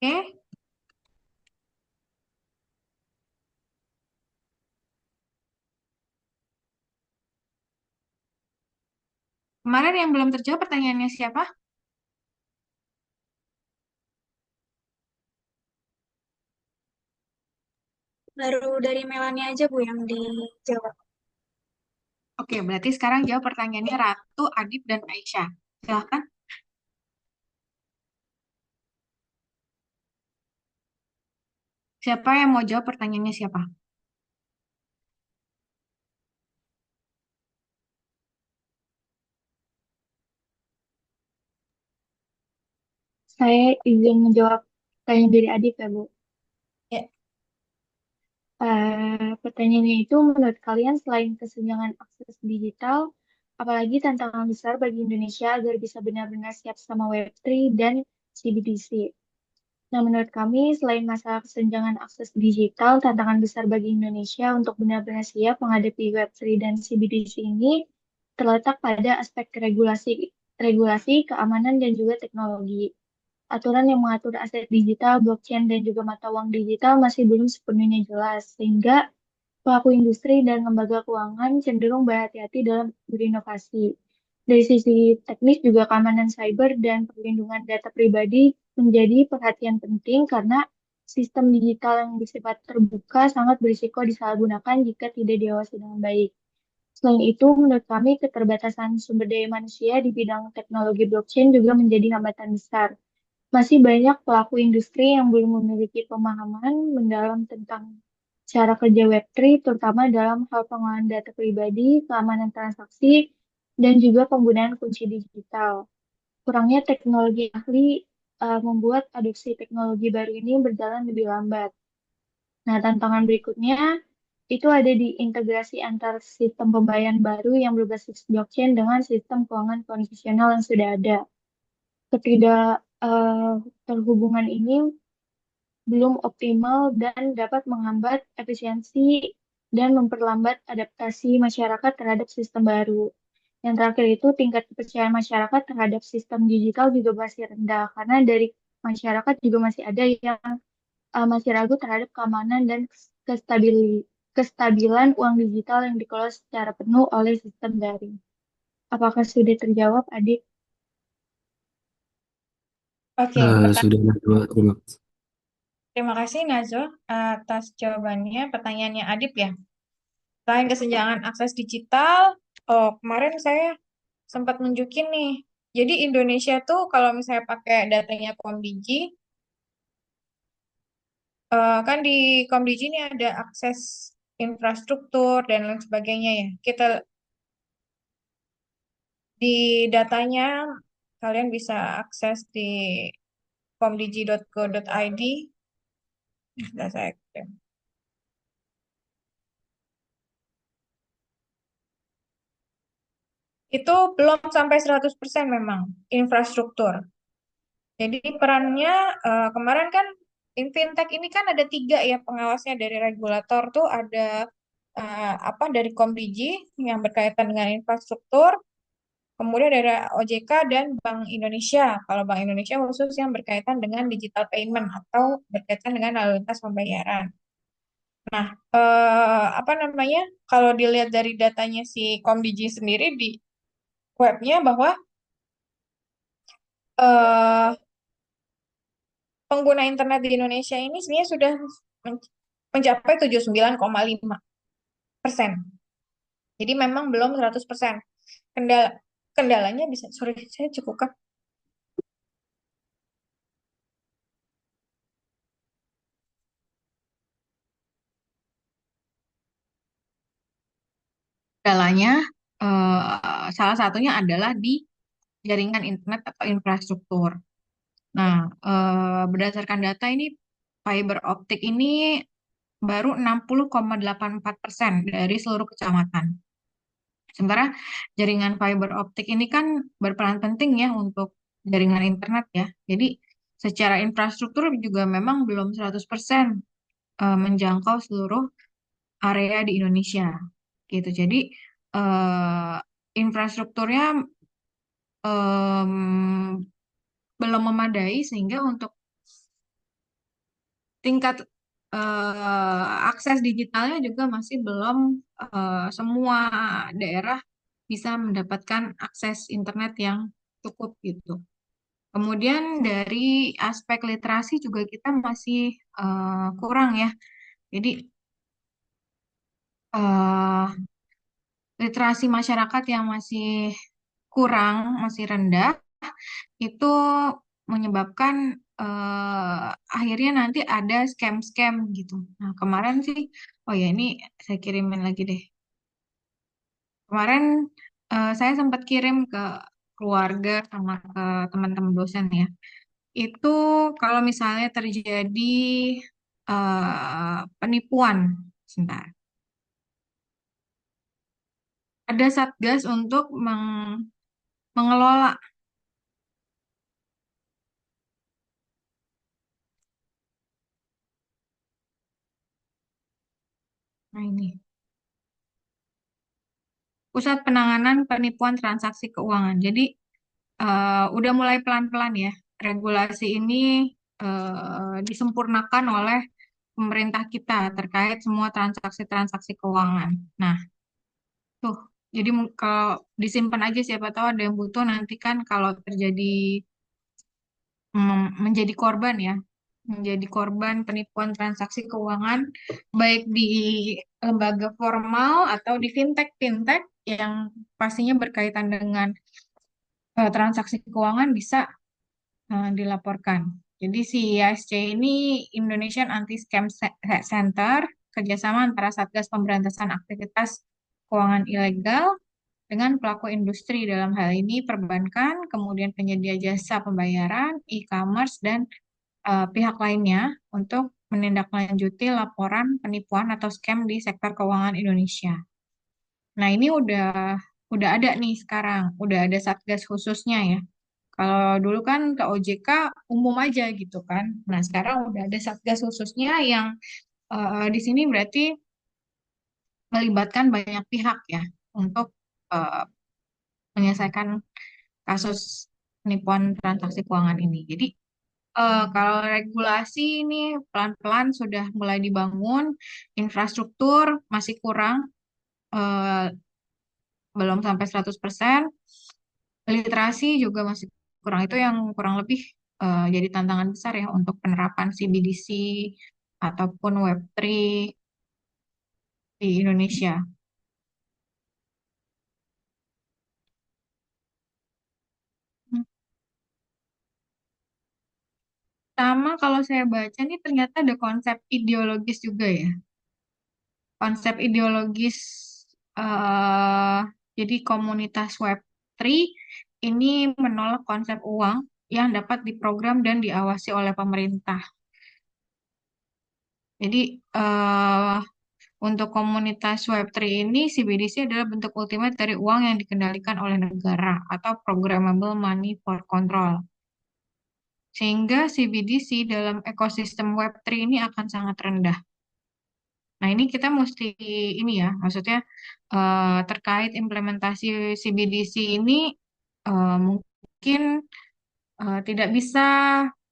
Oke, kemarin yang belum terjawab pertanyaannya siapa? Baru dari Melani aja Bu yang dijawab. Oke, berarti sekarang jawab pertanyaannya Ratu, Adib, dan Aisyah. Silahkan. Siapa yang mau jawab pertanyaannya siapa? Saya izin menjawab pertanyaan dari adik ya, Bu. Ya, Pertanyaannya itu, menurut kalian selain kesenjangan akses digital, apalagi tantangan besar bagi Indonesia agar bisa benar-benar siap sama Web3 dan CBDC? Nah, menurut kami, selain masalah kesenjangan akses digital, tantangan besar bagi Indonesia untuk benar-benar siap menghadapi Web3 dan CBDC ini terletak pada aspek regulasi, keamanan, dan juga teknologi. Aturan yang mengatur aset digital, blockchain, dan juga mata uang digital masih belum sepenuhnya jelas, sehingga pelaku industri dan lembaga keuangan cenderung berhati-hati dalam berinovasi. Dari sisi teknis juga keamanan cyber dan perlindungan data pribadi menjadi perhatian penting karena sistem digital yang bersifat terbuka sangat berisiko disalahgunakan jika tidak diawasi dengan baik. Selain itu, menurut kami keterbatasan sumber daya manusia di bidang teknologi blockchain juga menjadi hambatan besar. Masih banyak pelaku industri yang belum memiliki pemahaman mendalam tentang cara kerja Web3, terutama dalam hal pengolahan data pribadi, keamanan transaksi, dan juga penggunaan kunci digital. Kurangnya teknologi ahli membuat adopsi teknologi baru ini berjalan lebih lambat. Nah, tantangan berikutnya itu ada di integrasi antar sistem pembayaran baru yang berbasis blockchain dengan sistem keuangan konvensional yang sudah ada. Ketidak terhubungan ini belum optimal dan dapat menghambat efisiensi dan memperlambat adaptasi masyarakat terhadap sistem baru. Yang terakhir itu tingkat kepercayaan masyarakat terhadap sistem digital juga masih rendah karena dari masyarakat juga masih ada yang masih ragu terhadap keamanan dan kestabilan uang digital yang dikelola secara penuh oleh sistem daring. Apakah sudah terjawab, Adik? oke. Sudah dua, terima kasih. Terima kasih Nazo atas jawabannya. Pertanyaannya Adib ya. Selain kesenjangan akses digital, oh kemarin saya sempat nunjukin nih. Jadi Indonesia tuh kalau misalnya pakai datanya Komdigi, kan di Komdigi ini ada akses infrastruktur dan lain sebagainya ya. Kita di datanya kalian bisa akses di komdigi.go.id. Sudah saya kirim. Itu belum sampai 100% memang infrastruktur. Jadi perannya kemarin kan fintech ini kan ada tiga ya pengawasnya dari regulator tuh ada apa dari Komdigi yang berkaitan dengan infrastruktur, kemudian dari OJK dan Bank Indonesia. Kalau Bank Indonesia khusus yang berkaitan dengan digital payment atau berkaitan dengan lalu lintas pembayaran. Nah, apa namanya? Kalau dilihat dari datanya si Komdigi sendiri di webnya bahwa eh, pengguna internet di Indonesia ini sebenarnya sudah mencapai 79,5%. Jadi memang belum 100%. Kendala kendalanya bisa, sorry, saya cukupkan. Kendalanya, salah satunya adalah di jaringan internet atau infrastruktur. Nah, berdasarkan data ini, fiber optik ini baru 60,84% dari seluruh kecamatan. Sementara jaringan fiber optik ini kan berperan penting ya untuk jaringan internet ya. Jadi secara infrastruktur juga memang belum 100% menjangkau seluruh area di Indonesia gitu. Jadi eh, infrastrukturnya em, belum memadai sehingga untuk tingkat akses digitalnya juga masih belum semua daerah bisa mendapatkan akses internet yang cukup gitu. Kemudian dari aspek literasi juga kita masih kurang ya. Jadi eh, literasi masyarakat yang masih kurang, masih rendah, itu menyebabkan akhirnya nanti ada scam-scam gitu. Nah, kemarin sih, oh ya ini saya kirimin lagi deh. Kemarin saya sempat kirim ke keluarga sama ke teman-teman dosen ya. Itu kalau misalnya terjadi penipuan, sebentar. Ada satgas untuk mengelola. Nah ini. Pusat Penanganan Penipuan Transaksi Keuangan. Jadi udah mulai pelan-pelan ya. Regulasi ini disempurnakan oleh pemerintah kita terkait semua transaksi-transaksi keuangan. Nah, tuh. Jadi kalau disimpan aja siapa tahu ada yang butuh nanti kan kalau terjadi menjadi korban ya, menjadi korban penipuan transaksi keuangan baik di lembaga formal atau di fintech-fintech yang pastinya berkaitan dengan transaksi keuangan bisa dilaporkan. Jadi si ISC ini Indonesian Anti-Scam Center, kerjasama antara Satgas Pemberantasan Aktivitas Keuangan Ilegal dengan pelaku industri dalam hal ini perbankan, kemudian penyedia jasa pembayaran, e-commerce, dan pihak lainnya untuk menindaklanjuti laporan penipuan atau scam di sektor keuangan Indonesia. Nah, ini udah ada nih sekarang, udah ada satgas khususnya ya. Kalau dulu kan ke OJK umum aja gitu kan. Nah, sekarang udah ada satgas khususnya yang di sini berarti melibatkan banyak pihak ya untuk eh, menyelesaikan kasus penipuan transaksi keuangan ini. Jadi kalau regulasi ini pelan-pelan sudah mulai dibangun, infrastruktur masih kurang, eh, belum sampai 100%, literasi juga masih kurang. Itu yang kurang lebih jadi tantangan besar ya untuk penerapan CBDC ataupun Web3 di Indonesia. Hmm. Sama kalau saya baca nih ternyata ada konsep ideologis juga ya. Konsep ideologis eh jadi komunitas Web3 ini menolak konsep uang yang dapat diprogram dan diawasi oleh pemerintah. Jadi eh untuk komunitas Web3 ini CBDC adalah bentuk ultimate dari uang yang dikendalikan oleh negara atau programmable money for control. Sehingga CBDC dalam ekosistem Web3 ini akan sangat rendah. Nah, ini kita mesti ini ya, maksudnya terkait implementasi CBDC ini mungkin tidak bisa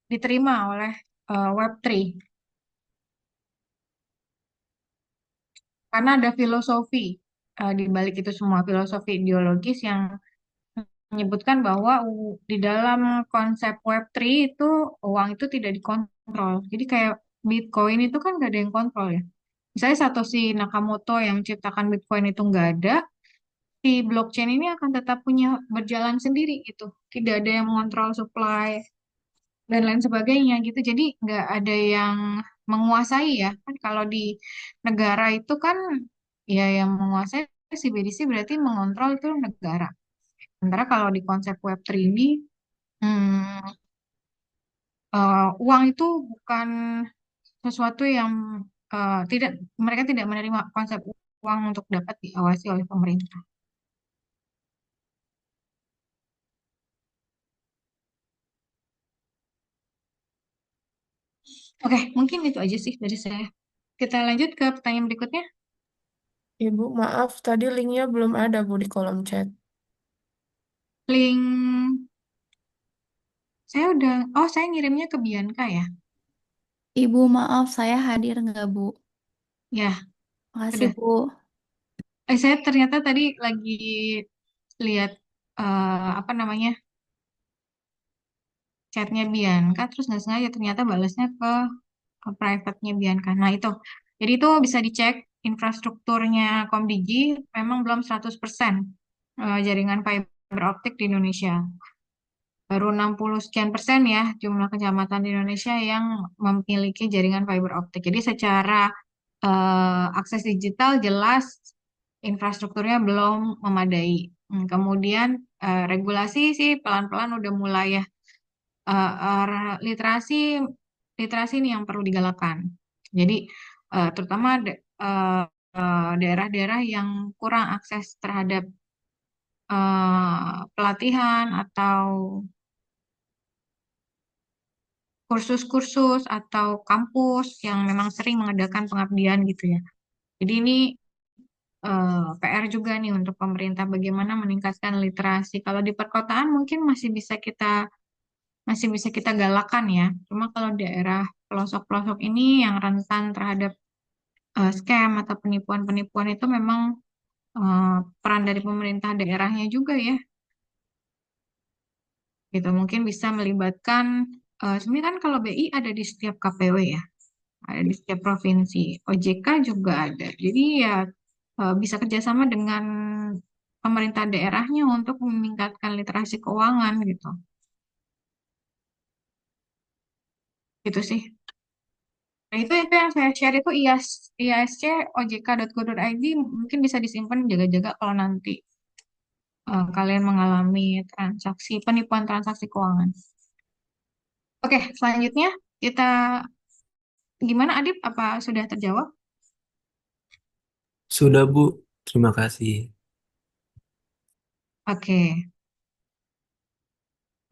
diterima oleh Web3 karena ada filosofi di balik itu semua, filosofi ideologis yang menyebutkan bahwa di dalam konsep Web3 itu uang itu tidak dikontrol. Jadi kayak Bitcoin itu kan nggak ada yang kontrol ya. Misalnya Satoshi Nakamoto yang menciptakan Bitcoin itu nggak ada, si blockchain ini akan tetap punya berjalan sendiri gitu. Tidak ada yang mengontrol supply dan lain sebagainya gitu. Jadi nggak ada yang menguasai ya. Kan kalau di negara itu kan ya yang menguasai si BDC berarti mengontrol itu negara. Sementara kalau di konsep Web3 ini hmm, uang itu bukan sesuatu yang tidak mereka tidak menerima konsep uang untuk dapat diawasi oleh pemerintah. Oke, mungkin itu aja sih dari saya. Kita lanjut ke pertanyaan berikutnya. Ibu, maaf, tadi linknya belum ada, Bu, di kolom chat. Link saya udah, oh saya ngirimnya ke Bianca ya. Ibu, maaf, saya hadir nggak, Bu? Ya, Makasih, sudah. Bu. Saya ternyata tadi lagi lihat apa namanya chatnya Bianca, terus nggak sengaja ternyata balasnya ke private-nya Bianca. Nah itu, jadi itu bisa dicek infrastrukturnya Komdigi memang belum 100% jaringan fiber optik di Indonesia. Baru 60 sekian persen ya jumlah kecamatan di Indonesia yang memiliki jaringan fiber optik. Jadi secara akses digital jelas infrastrukturnya belum memadai. Kemudian regulasi sih pelan-pelan udah mulai ya. Literasi literasi ini yang perlu digalakkan. Jadi terutama daerah-daerah yang kurang akses terhadap pelatihan atau kursus-kursus atau kampus yang memang sering mengadakan pengabdian gitu ya. Jadi ini PR juga nih untuk pemerintah bagaimana meningkatkan literasi. Kalau di perkotaan mungkin masih bisa kita galakan ya. Cuma kalau daerah pelosok-pelosok ini yang rentan terhadap scam atau penipuan-penipuan itu memang peran dari pemerintah daerahnya juga ya. Gitu mungkin bisa melibatkan sebenarnya kan kalau BI ada di setiap KPW ya. Ada di setiap provinsi. OJK juga ada. Jadi ya bisa kerjasama dengan pemerintah daerahnya untuk meningkatkan literasi keuangan gitu. Gitu sih. Nah, itu yang saya share itu isc.ojk.go.id mungkin bisa disimpan jaga-jaga kalau nanti kalian mengalami penipuan transaksi keuangan. Oke, selanjutnya kita gimana Adip? Apa sudah terjawab? Sudah, Bu. Terima kasih. Oke,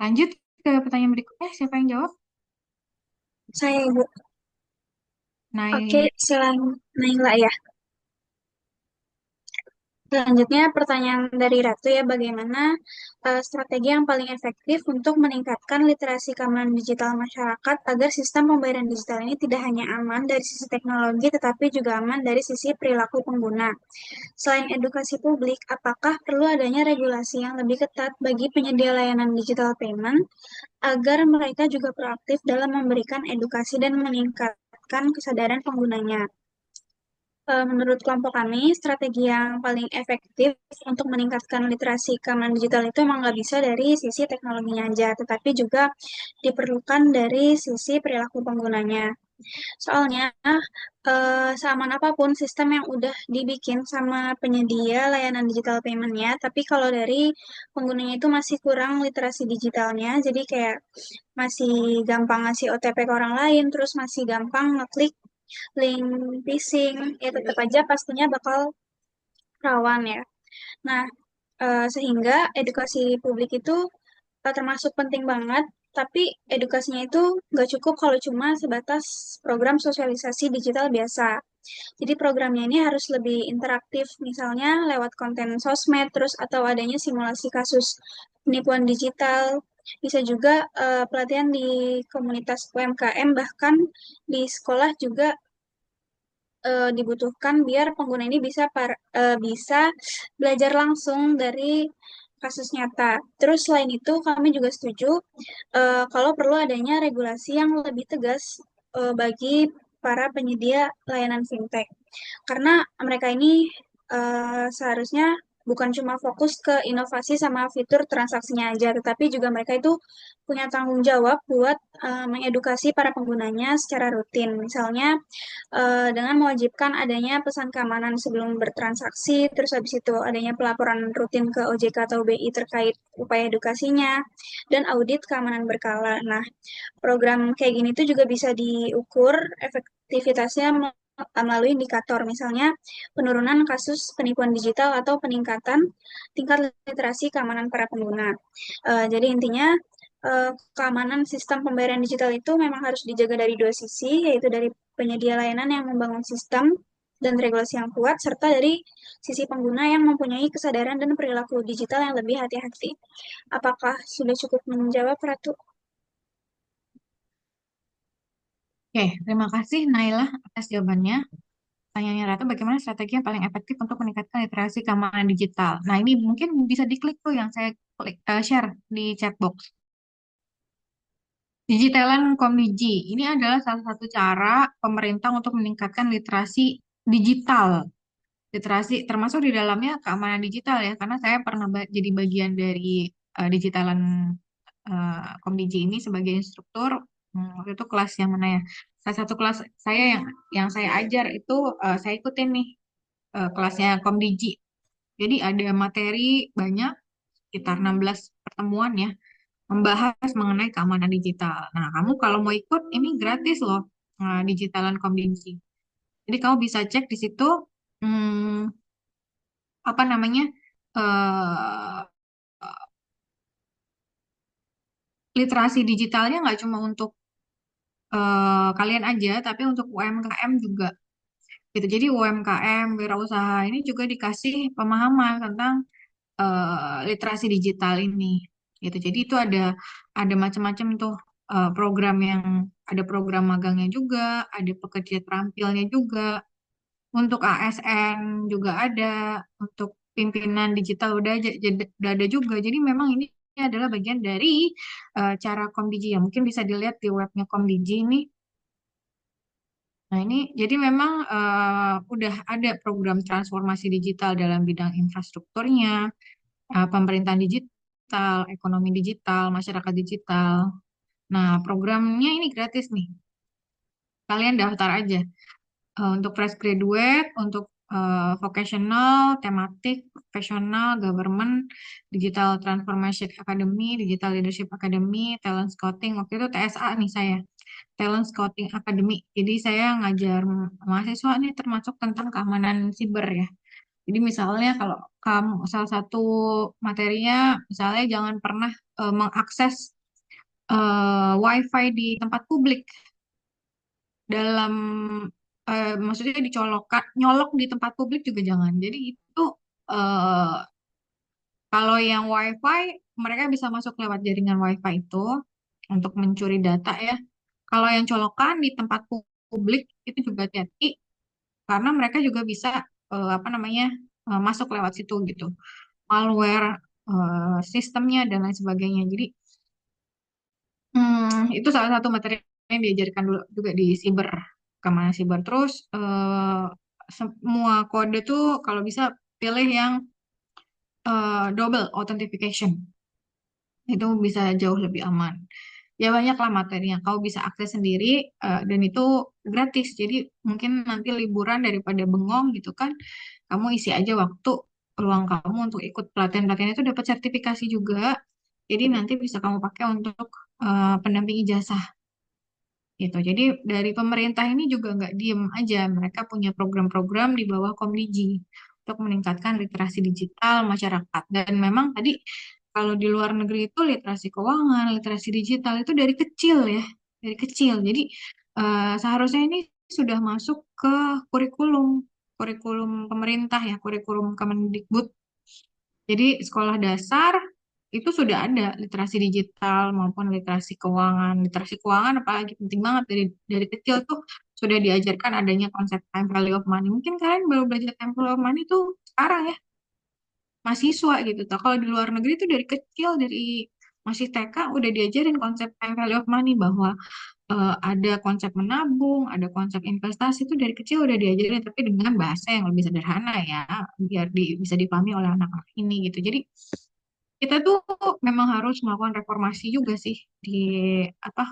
lanjut ke pertanyaan berikutnya. Siapa yang jawab? Saya Ibu. Oke, Naik. Naila ya. Selanjutnya pertanyaan dari Ratu ya, bagaimana strategi yang paling efektif untuk meningkatkan literasi keamanan digital masyarakat agar sistem pembayaran digital ini tidak hanya aman dari sisi teknologi, tetapi juga aman dari sisi perilaku pengguna. Selain edukasi publik, apakah perlu adanya regulasi yang lebih ketat bagi penyedia layanan digital payment agar mereka juga proaktif dalam memberikan edukasi dan meningkatkan kesadaran penggunanya? Menurut kelompok kami, strategi yang paling efektif untuk meningkatkan literasi keamanan digital itu emang nggak bisa dari sisi teknologinya aja, tetapi juga diperlukan dari sisi perilaku penggunanya. Soalnya, seaman apapun sistem yang udah dibikin sama penyedia layanan digital payment-nya, tapi kalau dari penggunanya itu masih kurang literasi digitalnya, jadi kayak masih gampang ngasih OTP ke orang lain, terus masih gampang ngeklik link phishing, ya tetap aja pastinya bakal rawan ya. Nah, sehingga edukasi publik itu termasuk penting banget, tapi edukasinya itu nggak cukup kalau cuma sebatas program sosialisasi digital biasa. Jadi programnya ini harus lebih interaktif, misalnya lewat konten sosmed, terus atau adanya simulasi kasus penipuan digital. Bisa juga pelatihan di komunitas UMKM, bahkan di sekolah juga dibutuhkan biar pengguna ini bisa belajar langsung dari kasus nyata. Terus selain itu kami juga setuju kalau perlu adanya regulasi yang lebih tegas bagi para penyedia layanan fintech. Karena mereka ini seharusnya bukan cuma fokus ke inovasi sama fitur transaksinya aja, tetapi juga mereka itu punya tanggung jawab buat mengedukasi para penggunanya secara rutin. Misalnya dengan mewajibkan adanya pesan keamanan sebelum bertransaksi, terus habis itu adanya pelaporan rutin ke OJK atau BI terkait upaya edukasinya, dan audit keamanan berkala. Nah, program kayak gini tuh juga bisa diukur efektivitasnya melalui indikator, misalnya penurunan kasus penipuan digital atau peningkatan tingkat literasi keamanan para pengguna. Jadi intinya keamanan sistem pembayaran digital itu memang harus dijaga dari dua sisi, yaitu dari penyedia layanan yang membangun sistem dan regulasi yang kuat, serta dari sisi pengguna yang mempunyai kesadaran dan perilaku digital yang lebih hati-hati. Apakah sudah cukup menjawab, Ratu? Oke, terima kasih Naila atas jawabannya. Pertanyaannya Ratu, bagaimana strategi yang paling efektif untuk meningkatkan literasi keamanan digital? Nah, ini mungkin bisa diklik tuh yang saya share di chat box. Digitalan Komdigi. Ini adalah salah satu cara pemerintah untuk meningkatkan literasi digital. Literasi termasuk di dalamnya keamanan digital ya, karena saya pernah jadi bagian dari digitalan Komdigi ini sebagai instruktur. Waktu itu kelas yang mana ya? Salah satu kelas saya yang saya ajar itu saya ikutin nih kelasnya Komdigi. Jadi ada materi banyak, sekitar 16 pertemuan ya, membahas mengenai keamanan digital. Nah, kamu kalau mau ikut, ini gratis loh, digitalan Komdigi. Jadi kamu bisa cek di situ, hmm, apa namanya, eh, literasi digitalnya nggak cuma untuk kalian aja, tapi untuk UMKM juga. Gitu. Jadi UMKM, wirausaha ini juga dikasih pemahaman tentang literasi digital ini gitu. Jadi itu ada macam-macam tuh program yang ada program magangnya juga, ada pekerja terampilnya juga, untuk ASN juga ada, untuk pimpinan digital udah ada juga. Jadi memang ini adalah bagian dari cara Komdigi ya. Mungkin bisa dilihat di webnya Komdigi ini. Nah, ini jadi memang udah ada program transformasi digital dalam bidang infrastrukturnya, pemerintahan digital, ekonomi digital, masyarakat digital. Nah, programnya ini gratis nih. Kalian daftar aja. Untuk fresh graduate, untuk vocational, tematik, profesional, government, digital transformation academy, digital leadership academy, talent scouting. Waktu itu TSA nih saya, talent scouting academy. Jadi saya ngajar mahasiswa nih termasuk tentang keamanan siber ya. Jadi misalnya kalau kamu salah satu materinya misalnya jangan pernah mengakses WiFi di tempat publik dalam maksudnya nyolok di tempat publik juga jangan. Jadi itu eh, kalau yang WiFi mereka bisa masuk lewat jaringan WiFi itu untuk mencuri data ya. Kalau yang colokan di tempat publik itu juga hati-hati karena mereka juga bisa apa namanya masuk lewat situ gitu, malware sistemnya dan lain sebagainya. Jadi itu salah satu materi yang diajarkan dulu juga di siber, keamanan siber. Terus semua kode tuh kalau bisa pilih yang double authentication, itu bisa jauh lebih aman. Ya banyak lah materinya, kau bisa akses sendiri dan itu gratis. Jadi mungkin nanti liburan daripada bengong gitu kan, kamu isi aja waktu peluang kamu untuk ikut pelatihan-pelatihan itu dapat sertifikasi juga. Jadi nanti bisa kamu pakai untuk pendamping ijazah gitu. Jadi dari pemerintah ini juga nggak diem aja, mereka punya program-program di bawah Komdigi untuk meningkatkan literasi digital masyarakat. Dan memang tadi kalau di luar negeri itu literasi keuangan, literasi digital itu dari kecil ya, dari kecil. Jadi seharusnya ini sudah masuk ke kurikulum, kurikulum pemerintah ya, kurikulum Kemendikbud. Jadi sekolah dasar itu sudah ada literasi digital maupun literasi keuangan. Literasi keuangan apalagi penting banget dari kecil tuh sudah diajarkan adanya konsep time value of money. Mungkin kalian baru belajar time value of money tuh sekarang ya, mahasiswa gitu. Tuh. Kalau di luar negeri itu dari kecil, dari masih TK udah diajarin konsep time value of money bahwa ada konsep menabung, ada konsep investasi itu dari kecil udah diajarin tapi dengan bahasa yang lebih sederhana ya, biar bisa dipahami oleh anak-anak ini gitu. Jadi kita tuh memang harus melakukan reformasi juga sih di apa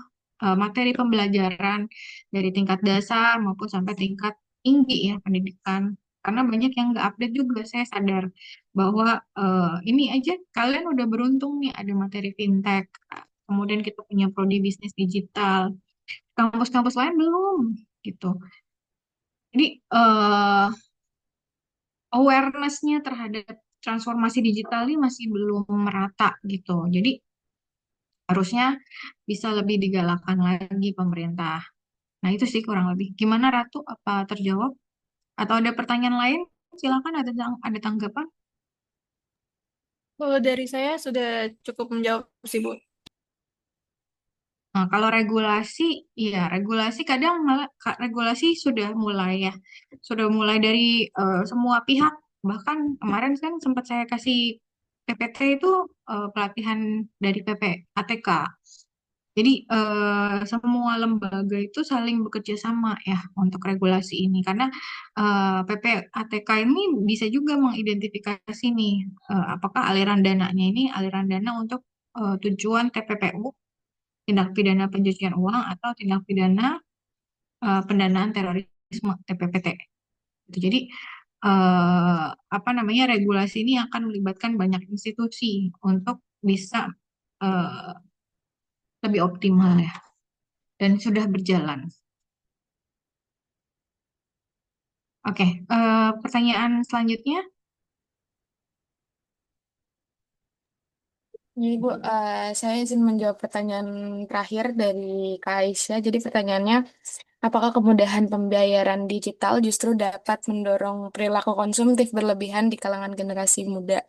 materi pembelajaran dari tingkat dasar maupun sampai tingkat tinggi ya pendidikan. Karena banyak yang nggak update juga, saya sadar bahwa ini aja kalian udah beruntung nih ada materi fintech, kemudian kita punya prodi bisnis digital, kampus-kampus lain belum gitu. Jadi awareness-nya terhadap transformasi digital ini masih belum merata gitu. Jadi harusnya bisa lebih digalakan lagi pemerintah. Nah, itu sih kurang lebih. Gimana Ratu? Apa terjawab? Atau ada pertanyaan lain? Silakan ada tanggapan. Kalau dari saya sudah cukup menjawab sih, Bu. Nah, kalau regulasi, iya regulasi kadang malah regulasi sudah mulai dari semua pihak. Bahkan kemarin kan sempat saya kasih PPT itu pelatihan dari PPATK. Jadi semua lembaga itu saling bekerja sama ya untuk regulasi ini karena PPATK ini bisa juga mengidentifikasi nih apakah aliran dananya ini aliran dana untuk tujuan TPPU, tindak pidana pencucian uang atau tindak pidana pendanaan terorisme TPPT. Gitu. Jadi apa namanya regulasi ini akan melibatkan banyak institusi untuk bisa eh, lebih optimal ya dan sudah berjalan. Oke, pertanyaan selanjutnya. Jadi Bu, saya izin menjawab pertanyaan terakhir dari Kak Aisyah. Jadi pertanyaannya, apakah kemudahan pembayaran digital justru dapat mendorong perilaku konsumtif berlebihan di kalangan generasi muda?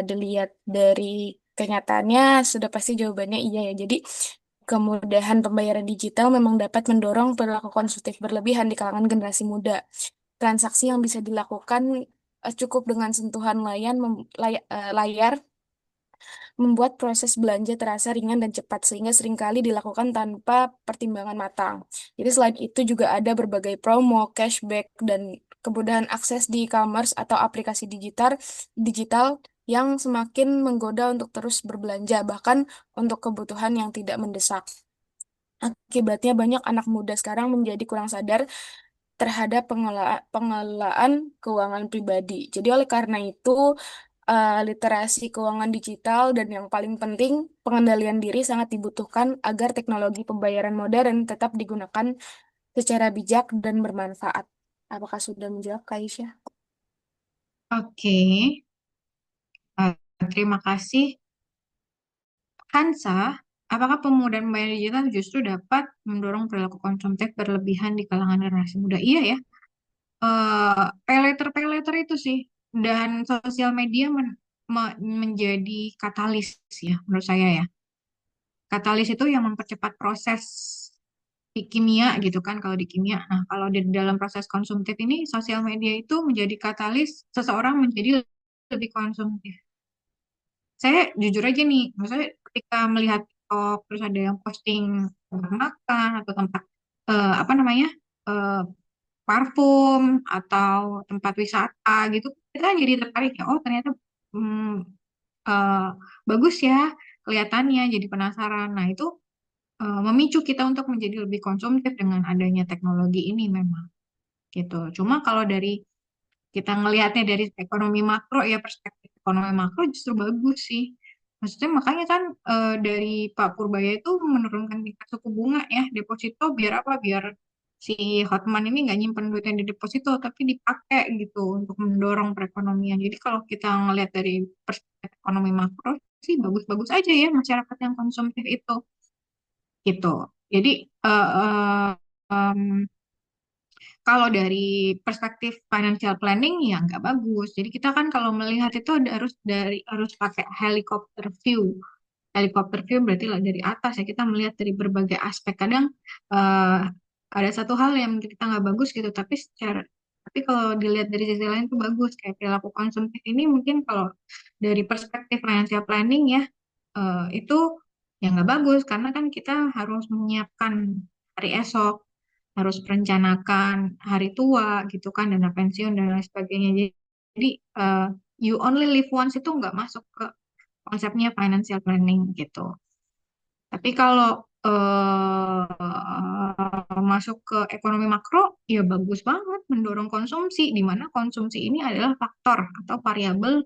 Dilihat dari kenyataannya, sudah pasti jawabannya iya ya. Jadi kemudahan pembayaran digital memang dapat mendorong perilaku konsumtif berlebihan di kalangan generasi muda. Transaksi yang bisa dilakukan cukup dengan sentuhan layar membuat proses belanja terasa ringan dan cepat sehingga seringkali dilakukan tanpa pertimbangan matang. Jadi selain itu juga ada berbagai promo, cashback, dan kemudahan akses di e-commerce atau aplikasi digital yang semakin menggoda untuk terus berbelanja, bahkan untuk kebutuhan yang tidak mendesak. Akibatnya banyak anak muda sekarang menjadi kurang sadar terhadap pengelolaan keuangan pribadi. Jadi oleh karena itu, literasi keuangan digital dan yang paling penting, pengendalian diri sangat dibutuhkan agar teknologi pembayaran modern tetap digunakan secara bijak dan bermanfaat. Apakah sudah menjawab, Kak Aisyah? Oke, terima kasih. Hansa, apakah pemudahan pembayaran digital justru dapat mendorong perilaku konsumtif berlebihan di kalangan generasi muda? Iya ya, pay later itu sih, dan sosial media menjadi katalis ya, menurut saya ya. Katalis itu yang mempercepat proses di kimia gitu kan kalau di kimia. Nah, kalau di dalam proses konsumtif ini sosial media itu menjadi katalis seseorang menjadi lebih konsumtif. Saya jujur aja nih, maksudnya ketika melihat TikTok terus ada yang posting tempat makan atau tempat apa namanya eh, parfum atau tempat wisata gitu, kita jadi tertarik ya. Oh ternyata hmm, eh, bagus ya kelihatannya, jadi penasaran. Nah itu memicu kita untuk menjadi lebih konsumtif dengan adanya teknologi ini memang gitu. Cuma kalau dari kita ngelihatnya dari ekonomi makro ya perspektif ekonomi makro justru bagus sih. Maksudnya makanya kan dari Pak Purbaya itu menurunkan tingkat suku bunga ya deposito biar apa? Biar si Hotman ini nggak nyimpen duitnya di deposito tapi dipakai gitu untuk mendorong perekonomian. Jadi kalau kita ngelihat dari perspektif ekonomi makro sih bagus-bagus aja ya masyarakat yang konsumtif itu gitu. Jadi eh, eh, em, kalau dari perspektif financial planning ya nggak bagus. Jadi kita kan kalau melihat itu harus pakai helicopter view. Helicopter view berarti lah dari atas ya kita melihat dari berbagai aspek. Kadang eh, ada satu hal yang mungkin kita nggak bagus gitu, tapi kalau dilihat dari sisi lain itu bagus. Kayak perilaku konsumtif ini mungkin kalau dari perspektif financial planning ya itu ya nggak bagus karena kan kita harus menyiapkan hari esok, harus merencanakan hari tua gitu kan, dana pensiun dan lain sebagainya. Jadi you only live once itu nggak masuk ke konsepnya financial planning gitu. Tapi kalau masuk ke ekonomi makro, ya bagus banget mendorong konsumsi, di mana konsumsi ini adalah faktor atau variabel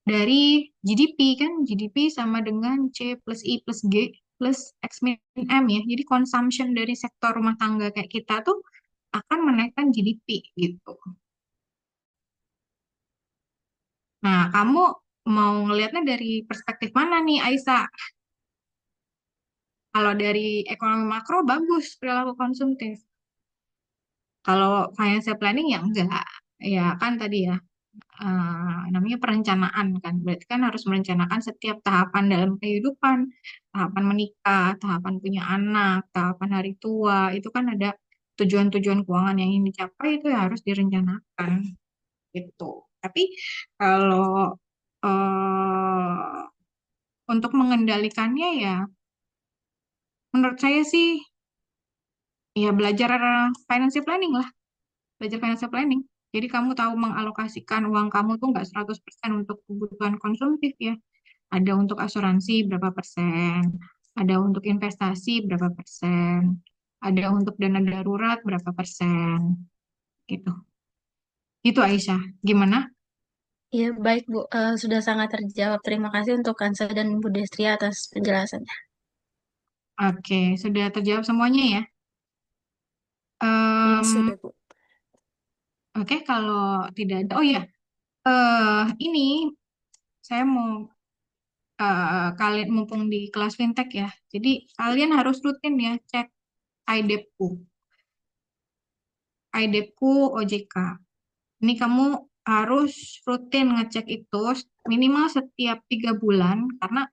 dari GDP kan. GDP sama dengan C plus I plus G plus X min M ya. Jadi consumption dari sektor rumah tangga kayak kita tuh akan menaikkan GDP gitu. Nah, kamu mau ngelihatnya dari perspektif mana nih, Aisyah? Kalau dari ekonomi makro bagus perilaku konsumtif. Kalau financial planning ya enggak. Ya kan tadi ya. namanya perencanaan kan. Berarti kan harus merencanakan setiap tahapan dalam kehidupan, tahapan menikah, tahapan punya anak, tahapan hari tua, itu kan ada tujuan-tujuan keuangan yang ingin dicapai itu ya harus direncanakan gitu. Tapi kalau untuk mengendalikannya ya menurut saya sih ya belajar financial planning lah, belajar financial planning. Jadi kamu tahu mengalokasikan uang kamu tuh nggak 100% untuk kebutuhan konsumtif ya. Ada untuk asuransi berapa persen, ada untuk investasi berapa persen, ada untuk dana darurat berapa persen, gitu. Itu Aisyah. Gimana? Iya, baik Bu. Sudah sangat terjawab. Terima kasih untuk Kansa dan Bu Destria atas penjelasannya. Oke, sudah terjawab semuanya ya. Iya, Em, sudah, Bu. oke, kalau tidak ada, oh ya, ini saya mau kalian mumpung di kelas fintech ya. Jadi kalian harus rutin ya cek IDEPku, IDEPku OJK. Ini kamu harus rutin ngecek itu minimal setiap 3 bulan karena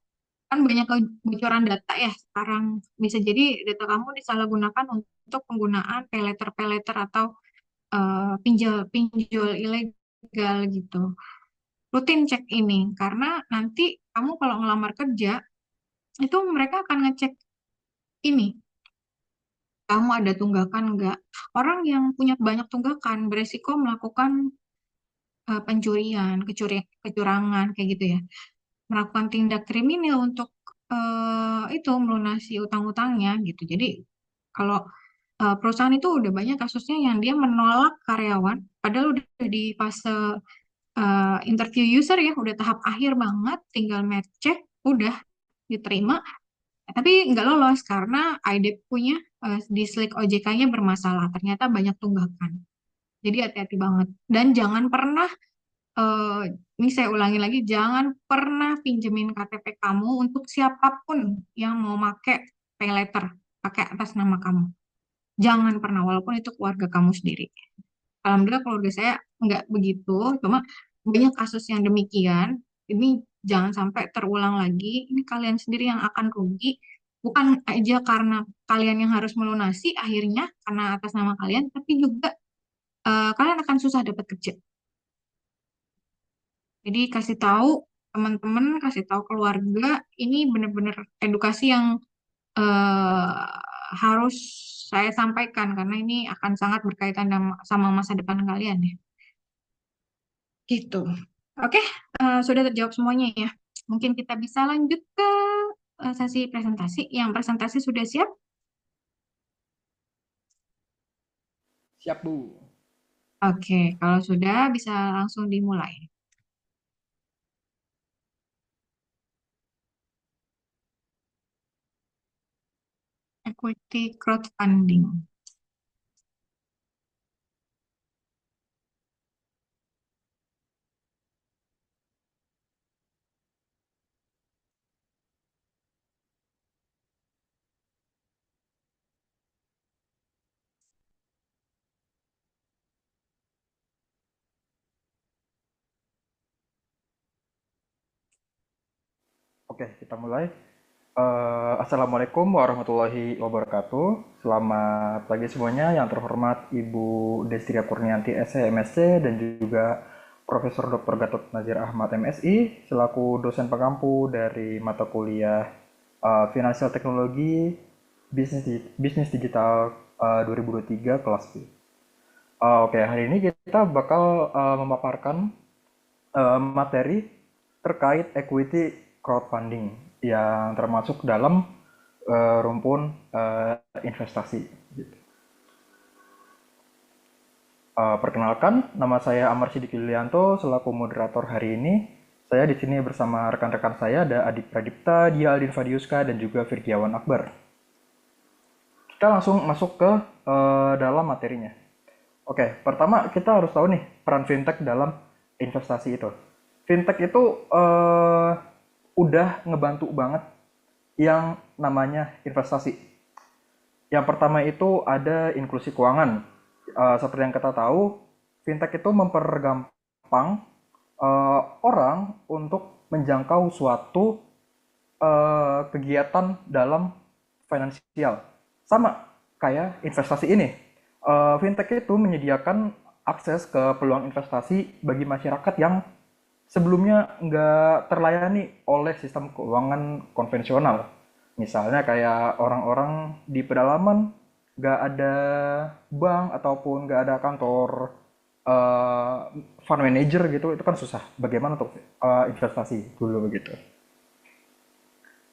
kan banyak kebocoran data ya sekarang. Bisa jadi data kamu disalahgunakan untuk penggunaan pay letter atau pinjol pinjol ilegal gitu. Rutin cek ini karena nanti kamu kalau ngelamar kerja itu mereka akan ngecek ini kamu ada tunggakan enggak. Orang yang punya banyak tunggakan beresiko melakukan pencurian, kecurangan kayak gitu ya. Melakukan tindak kriminal untuk itu melunasi utang-utangnya gitu. Jadi kalau perusahaan itu udah banyak kasusnya yang dia menolak karyawan padahal udah di fase interview user ya, udah tahap akhir banget, tinggal match check, udah diterima, tapi nggak lolos karena ID punya di Slick OJK-nya bermasalah. Ternyata banyak tunggakan. Jadi hati-hati banget. Dan jangan pernah, eh, ini saya ulangi lagi, jangan pernah pinjemin KTP kamu untuk siapapun yang mau make pay letter, pakai atas nama kamu. Jangan pernah, walaupun itu keluarga kamu sendiri. Alhamdulillah keluarga saya nggak begitu, cuma banyak kasus yang demikian. Ini jangan sampai terulang lagi. Ini kalian sendiri yang akan rugi, bukan aja karena kalian yang harus melunasi akhirnya karena atas nama kalian, tapi juga kalian akan susah dapat kerja. Jadi kasih tahu teman-teman, kasih tahu keluarga, ini benar-benar edukasi yang eh, harus saya sampaikan karena ini akan sangat berkaitan sama masa depan kalian ya. Gitu. Oke, sudah terjawab semuanya ya. Mungkin kita bisa lanjut ke sesi presentasi. Yang presentasi sudah siap? Siap, Bu. Oke, kalau sudah bisa langsung dimulai. Equity crowdfunding. Oke, kita mulai. Assalamualaikum warahmatullahi wabarakatuh. Selamat pagi semuanya. Yang terhormat Ibu Destria Kurnianti SC MSc dan juga Profesor Dr. Gatot Nazir Ahmad MSI selaku dosen pengampu dari mata kuliah Finansial Teknologi Bisnis Digital 2023 kelas B. Oke, hari ini kita bakal memaparkan materi terkait equity crowdfunding yang termasuk dalam rumpun investasi. Perkenalkan, nama saya Amar Sidik Yulianto selaku moderator hari ini. Saya di sini bersama rekan-rekan saya ada Adip Pradipta, Dia Aldin Fadiuska, dan juga Firgiawan Akbar. Kita langsung masuk ke dalam materinya. Oke, pertama kita harus tahu nih peran fintech dalam investasi itu. Fintech itu udah ngebantu banget yang namanya investasi. Yang pertama itu ada inklusi keuangan. Seperti yang kita tahu, fintech itu mempergampang orang untuk menjangkau suatu kegiatan dalam finansial. Sama kayak investasi ini. Fintech itu menyediakan akses ke peluang investasi bagi masyarakat yang sebelumnya nggak terlayani oleh sistem keuangan konvensional. Misalnya kayak orang-orang di pedalaman nggak ada bank ataupun nggak ada kantor eh, fund manager gitu, itu kan susah. Bagaimana untuk investasi dulu begitu.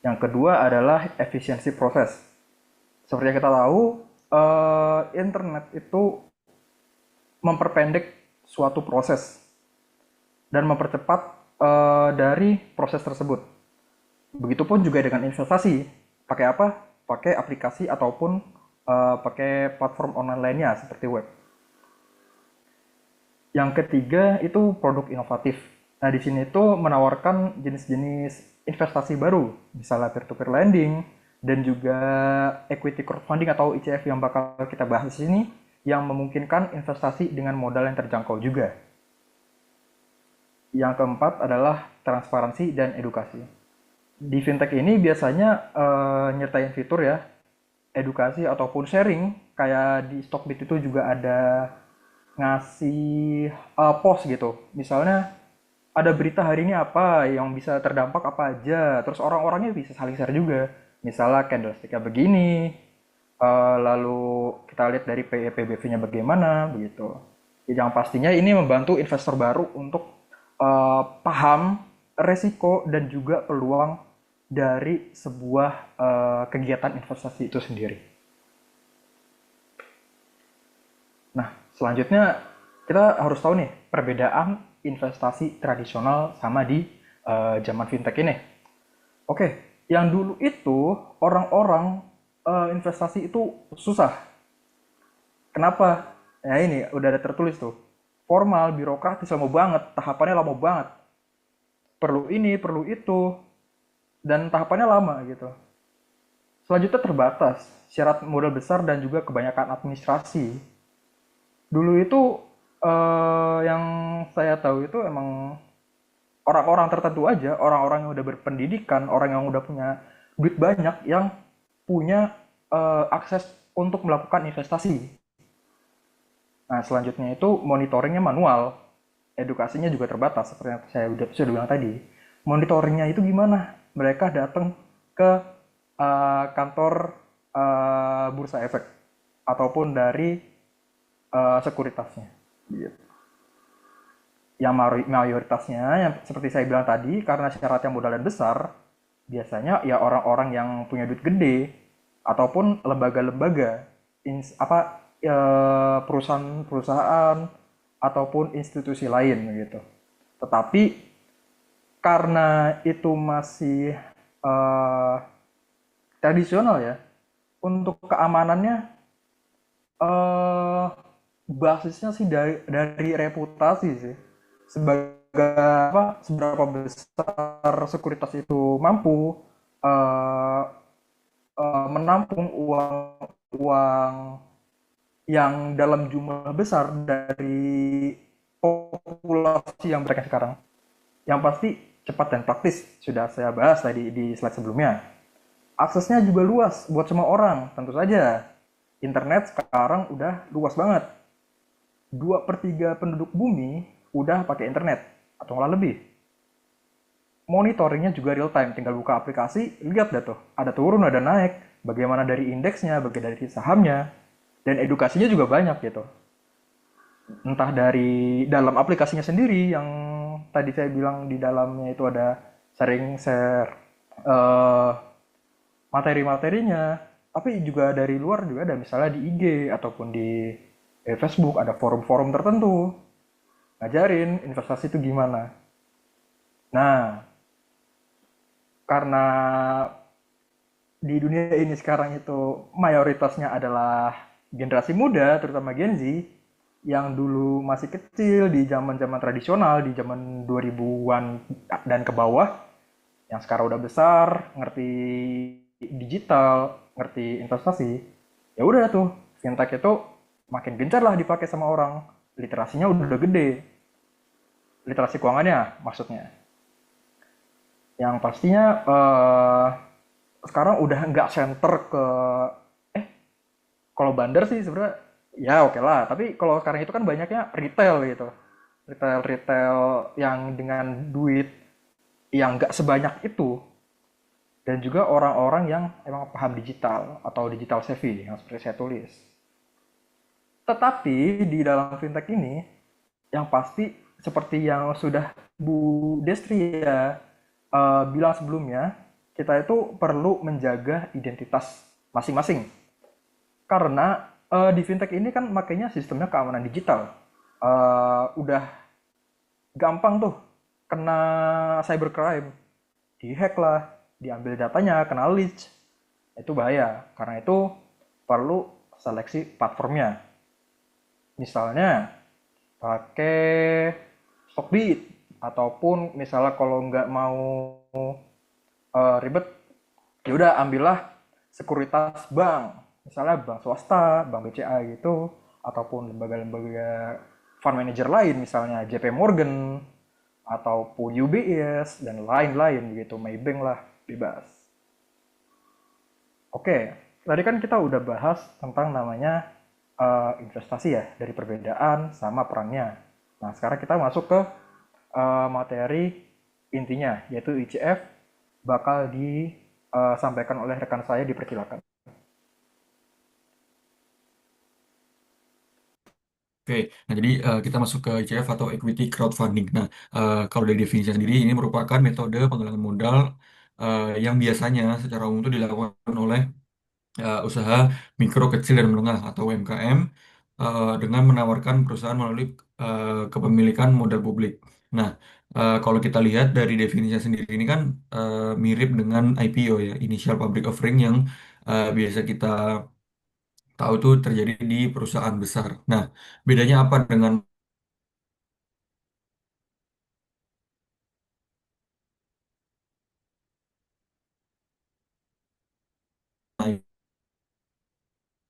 Yang kedua adalah efisiensi proses. Seperti yang kita tahu, internet itu memperpendek suatu proses dan mempercepat dari proses tersebut. Begitupun juga dengan investasi. Pakai apa? Pakai aplikasi ataupun pakai platform online lainnya seperti web. Yang ketiga itu produk inovatif. Nah, di sini itu menawarkan jenis-jenis investasi baru, misalnya peer-to-peer lending, dan juga equity crowdfunding atau ICF yang bakal kita bahas di sini, yang memungkinkan investasi dengan modal yang terjangkau juga. Yang keempat adalah transparansi dan edukasi. Di fintech ini biasanya nyertain fitur ya, edukasi ataupun sharing, kayak di Stockbit itu juga ada ngasih post gitu. Misalnya ada berita hari ini apa yang bisa terdampak apa aja, terus orang-orangnya bisa saling share juga. Misalnya candlestick-nya begini, lalu kita lihat dari PBV-nya bagaimana, begitu. Yang pastinya ini membantu investor baru untuk paham resiko dan juga peluang dari sebuah kegiatan investasi itu sendiri. Nah, selanjutnya kita harus tahu nih perbedaan investasi tradisional sama di zaman fintech ini. Oke, yang dulu itu orang-orang investasi itu susah. Kenapa? Ya ini udah ada tertulis tuh. Formal, birokratis lama banget, tahapannya lama banget. Perlu ini, perlu itu, dan tahapannya lama gitu. Selanjutnya terbatas, syarat modal besar dan juga kebanyakan administrasi. Dulu itu yang saya tahu itu emang orang-orang tertentu aja, orang-orang yang udah berpendidikan, orang yang udah punya duit banyak, yang punya akses untuk melakukan investasi. Nah, selanjutnya itu monitoringnya manual, edukasinya juga terbatas, seperti yang saya sudah bilang tadi. Monitoringnya itu gimana? Mereka datang ke kantor bursa efek ataupun dari sekuritasnya. Gitu. Yang mayoritasnya, yang seperti saya bilang tadi, karena syaratnya modal dan besar, biasanya ya orang-orang yang punya duit gede ataupun lembaga-lembaga, perusahaan-perusahaan ataupun institusi lain gitu. Tetapi karena itu masih tradisional ya, untuk keamanannya basisnya sih dari reputasi sih. Seberapa besar sekuritas itu mampu menampung uang yang dalam jumlah besar dari populasi yang mereka sekarang. Yang pasti cepat dan praktis, sudah saya bahas tadi di slide sebelumnya. Aksesnya juga luas buat semua orang, tentu saja. Internet sekarang udah luas banget. 2/3 penduduk bumi udah pakai internet, atau malah lebih. Monitoringnya juga real time, tinggal buka aplikasi, lihat dah tuh, ada turun, ada naik, bagaimana dari indeksnya, bagaimana dari sahamnya, dan edukasinya juga banyak gitu. Entah dari dalam aplikasinya sendiri, yang tadi saya bilang di dalamnya itu ada sering share materi-materinya, tapi juga dari luar juga ada, misalnya di IG ataupun di Facebook ada forum-forum tertentu ngajarin investasi itu gimana. Nah, karena di dunia ini sekarang itu mayoritasnya adalah generasi muda, terutama Gen Z, yang dulu masih kecil di zaman-zaman tradisional, di zaman 2000-an dan ke bawah, yang sekarang udah besar, ngerti digital, ngerti investasi, ya udah tuh, fintech itu makin gencar lah dipakai sama orang. Literasinya udah gede. literasi keuangannya maksudnya. Yang pastinya sekarang udah nggak center ke eh kalau bandar sih sebenarnya ya oke lah, tapi kalau sekarang itu kan banyaknya retail gitu. Retail-retail yang dengan duit yang nggak sebanyak itu, dan juga orang-orang yang emang paham digital atau digital savvy yang seperti saya tulis. Tetapi di dalam fintech ini yang pasti seperti yang sudah Bu Destria bilang sebelumnya, kita itu perlu menjaga identitas masing-masing. Karena di fintech ini kan makanya sistemnya keamanan digital. Udah gampang tuh kena cybercrime, dihack lah, diambil datanya, kena leak. Itu bahaya. Karena itu perlu seleksi platformnya. Misalnya pakai Stockbit, ataupun misalnya kalau nggak mau ribet, ya udah ambillah sekuritas bank, misalnya bank swasta, bank BCA gitu, ataupun lembaga-lembaga fund manager lain, misalnya JP Morgan ataupun UBS dan lain-lain gitu, Maybank lah, bebas. Oke, tadi kan kita udah bahas tentang namanya investasi ya, dari perbedaan sama perannya. Nah, sekarang kita masuk ke materi intinya, yaitu ICF bakal disampaikan oleh rekan saya, dipersilakan. Oke, nah jadi kita masuk ke ICF atau equity crowdfunding. Nah, kalau dari definisinya sendiri, ini merupakan metode penggalangan modal yang biasanya secara umum itu dilakukan oleh usaha mikro, kecil, dan menengah atau UMKM dengan menawarkan perusahaan melalui kepemilikan modal publik. Nah, kalau kita lihat dari definisinya sendiri ini kan mirip dengan IPO ya, Initial Public Offering yang biasa kita tahu itu terjadi di perusahaan besar. Nah, bedanya apa dengan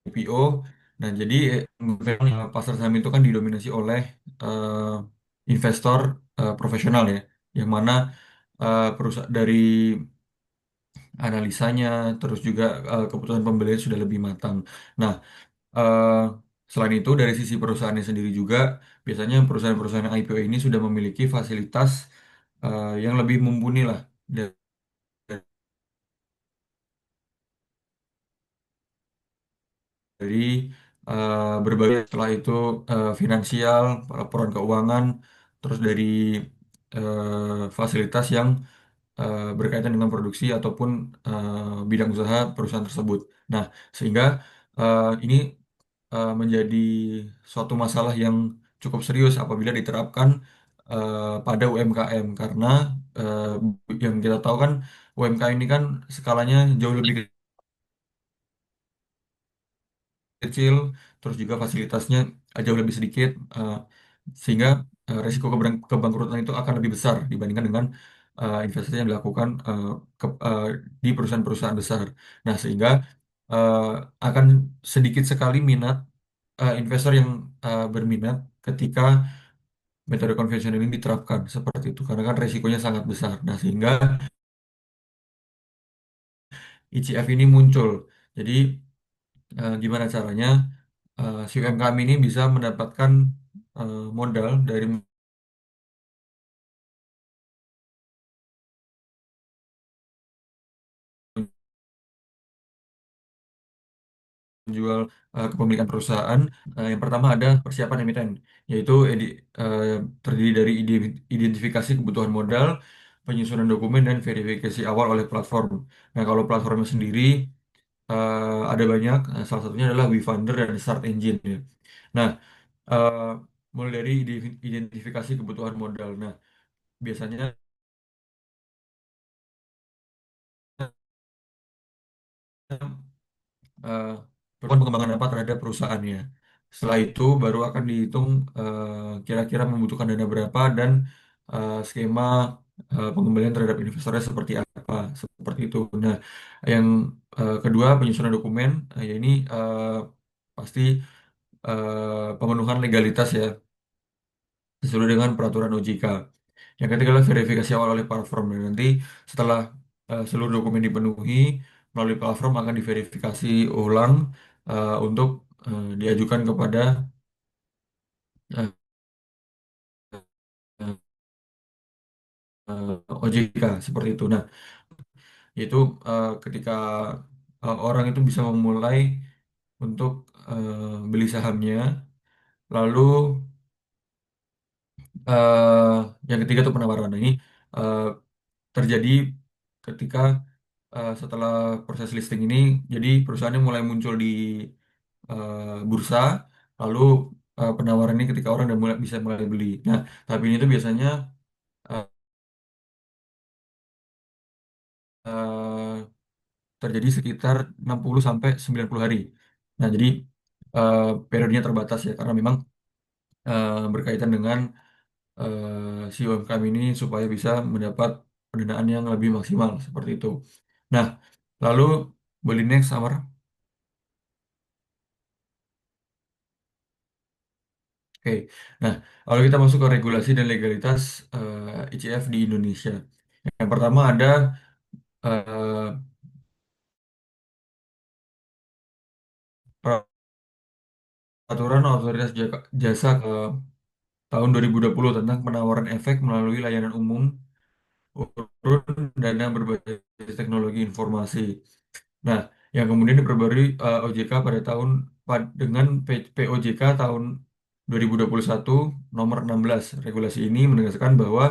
IPO? Nah, jadi memang pasar saham itu kan didominasi oleh investor profesional ya, yang mana perusahaan dari analisanya, terus juga keputusan pembelian sudah lebih matang. Nah, eh, selain itu dari sisi perusahaannya sendiri juga, biasanya perusahaan-perusahaan IPO ini sudah memiliki fasilitas yang lebih mumpuni lah dari berbagai setelah itu finansial, laporan keuangan, terus dari fasilitas yang berkaitan dengan produksi ataupun bidang usaha perusahaan tersebut. Nah, sehingga ini menjadi suatu masalah yang cukup serius apabila diterapkan pada UMKM karena eh, yang kita tahu kan UMKM ini kan skalanya jauh lebih kecil, terus juga fasilitasnya jauh lebih sedikit, sehingga resiko kebangkrutan itu akan lebih besar dibandingkan dengan investasi yang dilakukan di perusahaan-perusahaan besar. Nah, sehingga eh, akan sedikit sekali minat investor yang berminat ketika metode konvensional ini diterapkan seperti itu, karena kan resikonya sangat besar. Nah, sehingga ICF ini muncul. Jadi, gimana caranya si UMKM ini bisa mendapatkan modal dari menjual kepemilikan perusahaan. Yang pertama ada persiapan emiten, yaitu eh, terdiri dari identifikasi kebutuhan modal, penyusunan dokumen, dan verifikasi awal oleh platform. Nah, kalau platformnya sendiri ada banyak, salah satunya adalah WeFunder dan Start Engine ya. Nah, eh, mulai dari identifikasi kebutuhan modal. Nah, biasanya eh, perlukan pengembangan apa terhadap perusahaannya. Setelah itu baru akan dihitung kira-kira membutuhkan dana berapa dan skema pengembalian terhadap investornya seperti apa, seperti itu. Nah, yang kedua penyusunan dokumen, ya ini pasti pemenuhan legalitas ya. sesuai dengan peraturan OJK. Yang ketiga adalah verifikasi awal oleh platform. Dan nanti setelah seluruh dokumen dipenuhi, melalui platform akan diverifikasi ulang untuk diajukan kepada eh, OJK seperti itu. Nah, itu ketika orang itu bisa memulai untuk beli sahamnya, lalu eh, yang ketiga itu penawaran. Nah, ini eh, terjadi ketika setelah proses listing ini, jadi perusahaannya mulai muncul di bursa, lalu penawaran ini ketika orang udah mulai bisa mulai beli. Nah, tapi ini tuh biasanya eh, eh, terjadi sekitar 60 sampai 90 hari. Nah, jadi eh, periodenya terbatas ya karena memang berkaitan dengan si UMKM ini supaya bisa mendapat pendanaan yang lebih maksimal seperti itu. Nah, lalu boleh next, Amar. Oke, nah kalau kita masuk ke regulasi dan legalitas ICF di Indonesia, yang pertama ada eh, peraturan otoritas jasa ke tahun 2020 tentang penawaran efek melalui layanan umum urun dana berbasis teknologi informasi. Nah, yang kemudian diperbarui OJK pada dengan POJK tahun 2021 nomor 16. Regulasi ini menegaskan bahwa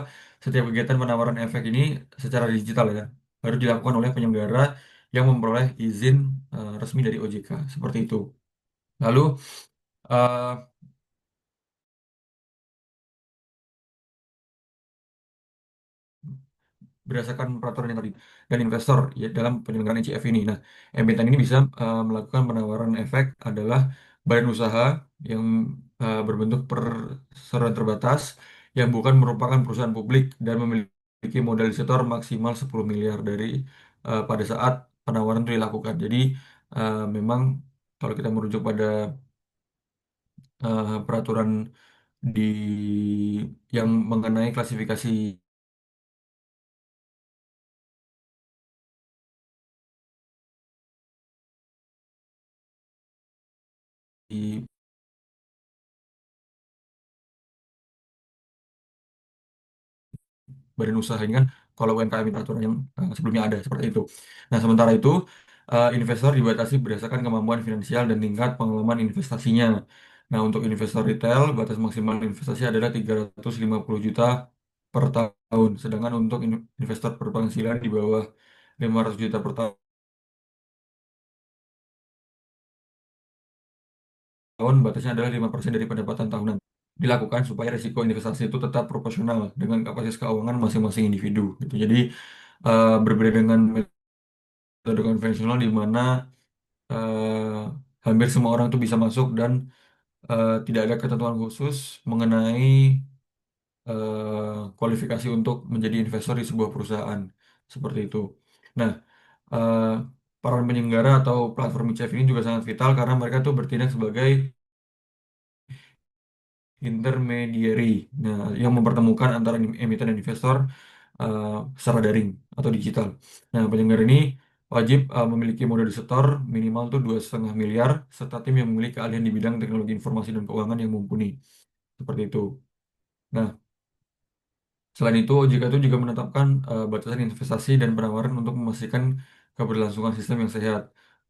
setiap kegiatan penawaran efek ini secara digital ya harus dilakukan oleh penyelenggara yang memperoleh izin resmi dari OJK seperti itu. Lalu eh, berdasarkan peraturan yang tadi dan investor ya dalam penyelenggaraan ECF ini. Nah, emiten ini bisa melakukan penawaran efek adalah badan usaha yang berbentuk perseroan terbatas yang bukan merupakan perusahaan publik dan memiliki modal setor maksimal 10 miliar dari pada saat penawaran itu dilakukan. Jadi memang kalau kita merujuk pada peraturan di yang mengenai klasifikasi badan usaha ini kan kalau UMKM itu aturan yang sebelumnya ada seperti itu. Nah, sementara itu investor dibatasi berdasarkan kemampuan finansial dan tingkat pengalaman investasinya. Nah, untuk investor retail batas maksimal investasi adalah 350 juta per tahun. Sedangkan untuk investor berpenghasilan di bawah 500 juta per tahun batasnya adalah 5% dari pendapatan tahunan. Dilakukan supaya risiko investasi itu tetap proporsional dengan kapasitas keuangan masing-masing individu gitu. Jadi berbeda dengan metode konvensional di mana hampir semua orang itu bisa masuk dan tidak ada ketentuan khusus mengenai kualifikasi untuk menjadi investor di sebuah perusahaan seperti itu. Nah, eh, peran penyelenggara atau platform ICF ini juga sangat vital karena mereka tuh bertindak sebagai intermediary, nah, yang mempertemukan antara emiten dan investor eh, secara daring atau digital. Nah, penyelenggara ini wajib memiliki modal setor minimal tuh 2,5 miliar serta tim yang memiliki keahlian di bidang teknologi informasi dan keuangan yang mumpuni seperti itu. Nah, selain itu OJK itu juga menetapkan batasan investasi dan penawaran untuk memastikan keberlangsungan sistem yang sehat.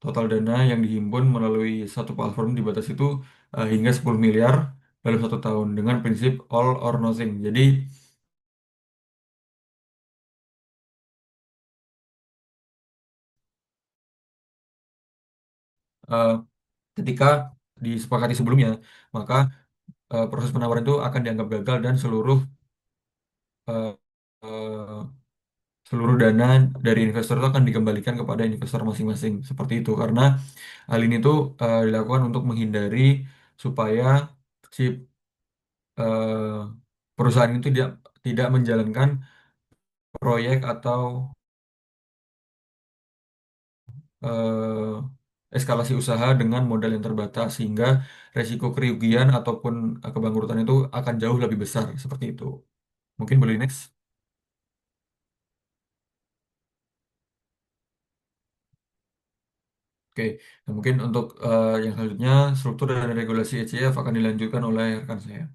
Total dana yang dihimpun melalui satu platform dibatasi itu hingga 10 miliar dalam 1 tahun dengan prinsip all or nothing. Jadi eh, ketika disepakati sebelumnya, maka proses penawaran itu akan dianggap gagal dan eh, eh, seluruh dana dari investor itu akan dikembalikan kepada investor masing-masing seperti itu karena hal ini tuh dilakukan untuk menghindari supaya si eh, perusahaan itu tidak tidak menjalankan proyek atau eh, eskalasi usaha dengan modal yang terbatas sehingga resiko kerugian ataupun kebangkrutan itu akan jauh lebih besar seperti itu. Mungkin boleh next. Oke, nah, mungkin untuk yang selanjutnya struktur dan regulasi ECF akan dilanjutkan oleh rekan saya.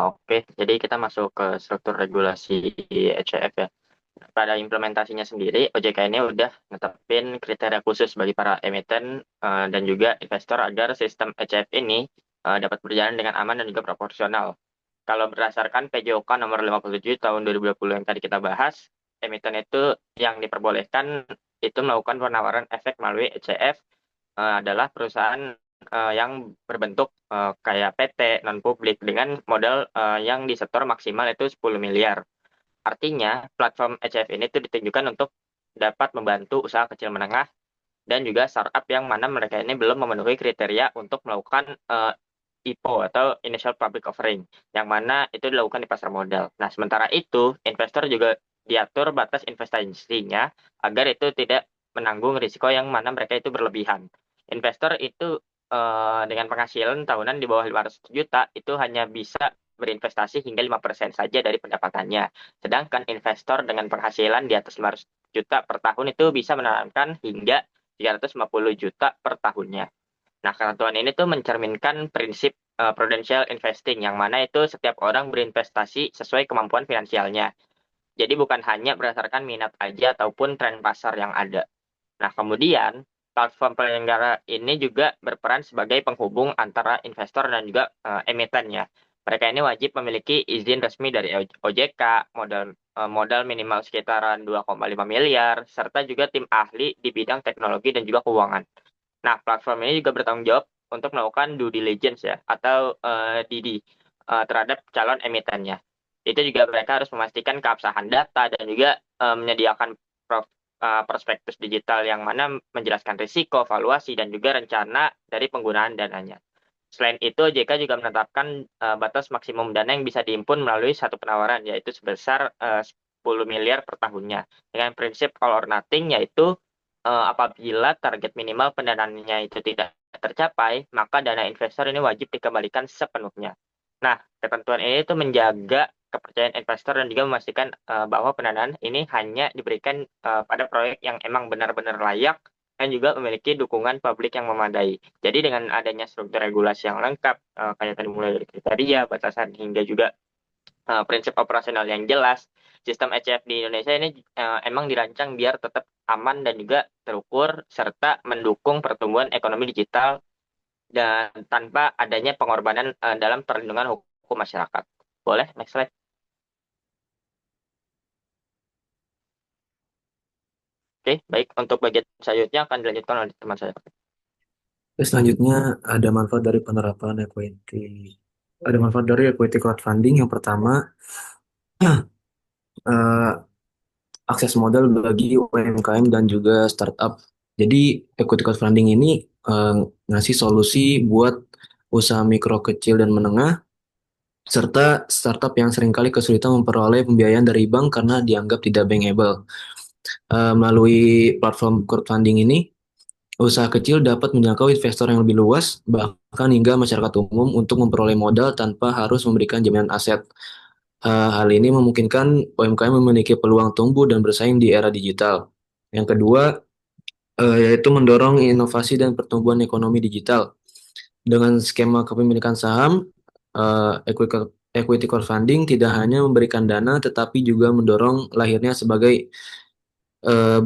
Oke, jadi kita masuk ke struktur regulasi ECF ya. Pada implementasinya sendiri, OJK ini udah netepin kriteria khusus bagi para emiten dan juga investor agar sistem ECF ini dapat berjalan dengan aman dan juga proporsional. Kalau berdasarkan PJOK nomor 57 tahun 2020 yang tadi kita bahas, emiten itu yang diperbolehkan itu melakukan penawaran efek melalui ECF adalah perusahaan yang berbentuk kayak PT non-publik dengan modal yang disetor maksimal itu 10 miliar. Artinya, platform ECF ini itu ditujukan untuk dapat membantu usaha kecil menengah dan juga startup yang mana mereka ini belum memenuhi kriteria untuk melakukan IPO atau Initial Public Offering, yang mana itu dilakukan di pasar modal. Nah, sementara itu, investor juga diatur batas investasinya agar itu tidak menanggung risiko yang mana mereka itu berlebihan. Investor itu dengan penghasilan tahunan di bawah 500 juta itu hanya bisa berinvestasi hingga 5% saja dari pendapatannya. Sedangkan investor dengan penghasilan di atas 500 juta per tahun itu bisa menanamkan hingga 350 juta per tahunnya. Nah, ketentuan ini tuh mencerminkan prinsip prudential investing, yang mana itu setiap orang berinvestasi sesuai kemampuan finansialnya. Jadi bukan hanya berdasarkan minat aja ataupun tren pasar yang ada. Nah, kemudian platform penyelenggara ini juga berperan sebagai penghubung antara investor dan juga emitennya. Mereka ini wajib memiliki izin resmi dari OJK, modal minimal sekitaran 2,5 miliar, serta juga tim ahli di bidang teknologi dan juga keuangan. Nah, platform ini juga bertanggung jawab untuk melakukan due diligence ya, atau DD terhadap calon emitennya. Itu juga mereka harus memastikan keabsahan data dan juga menyediakan prospektus digital yang mana menjelaskan risiko, valuasi, dan juga rencana dari penggunaan dananya. Selain itu, JK juga menetapkan batas maksimum dana yang bisa dihimpun melalui satu penawaran, yaitu sebesar 10 miliar per tahunnya. Dengan prinsip all or nothing, yaitu apabila target minimal pendanaannya itu tidak tercapai, maka dana investor ini wajib dikembalikan sepenuhnya. Nah, ketentuan ini itu menjaga kepercayaan investor dan juga memastikan bahwa pendanaan ini hanya diberikan pada proyek yang emang benar-benar layak dan juga memiliki dukungan publik yang memadai. Jadi dengan adanya struktur regulasi yang lengkap, kayak tadi mulai dari kriteria, batasan, hingga juga prinsip operasional yang jelas, sistem ECF di Indonesia ini emang dirancang biar tetap aman dan juga terukur serta mendukung pertumbuhan ekonomi digital dan tanpa adanya pengorbanan dalam perlindungan hukum masyarakat. Boleh, next slide. Oke, baik. Untuk bagian selanjutnya akan dilanjutkan oleh teman saya. Selanjutnya ada manfaat dari penerapan equity. Ada manfaat dari equity crowdfunding. Yang pertama, eh, akses modal bagi UMKM dan juga startup. Jadi equity crowdfunding ini ngasih solusi buat usaha mikro, kecil, dan menengah, serta startup yang seringkali kesulitan memperoleh pembiayaan dari bank karena dianggap tidak bankable. Melalui platform crowdfunding ini, usaha kecil dapat menjangkau investor yang lebih luas, bahkan hingga masyarakat umum untuk memperoleh modal tanpa harus memberikan jaminan aset. Hal ini memungkinkan UMKM memiliki peluang tumbuh dan bersaing di era digital. Yang kedua, yaitu mendorong inovasi dan pertumbuhan ekonomi digital. Dengan skema kepemilikan saham, equity crowdfunding tidak hanya memberikan dana, tetapi juga mendorong lahirnya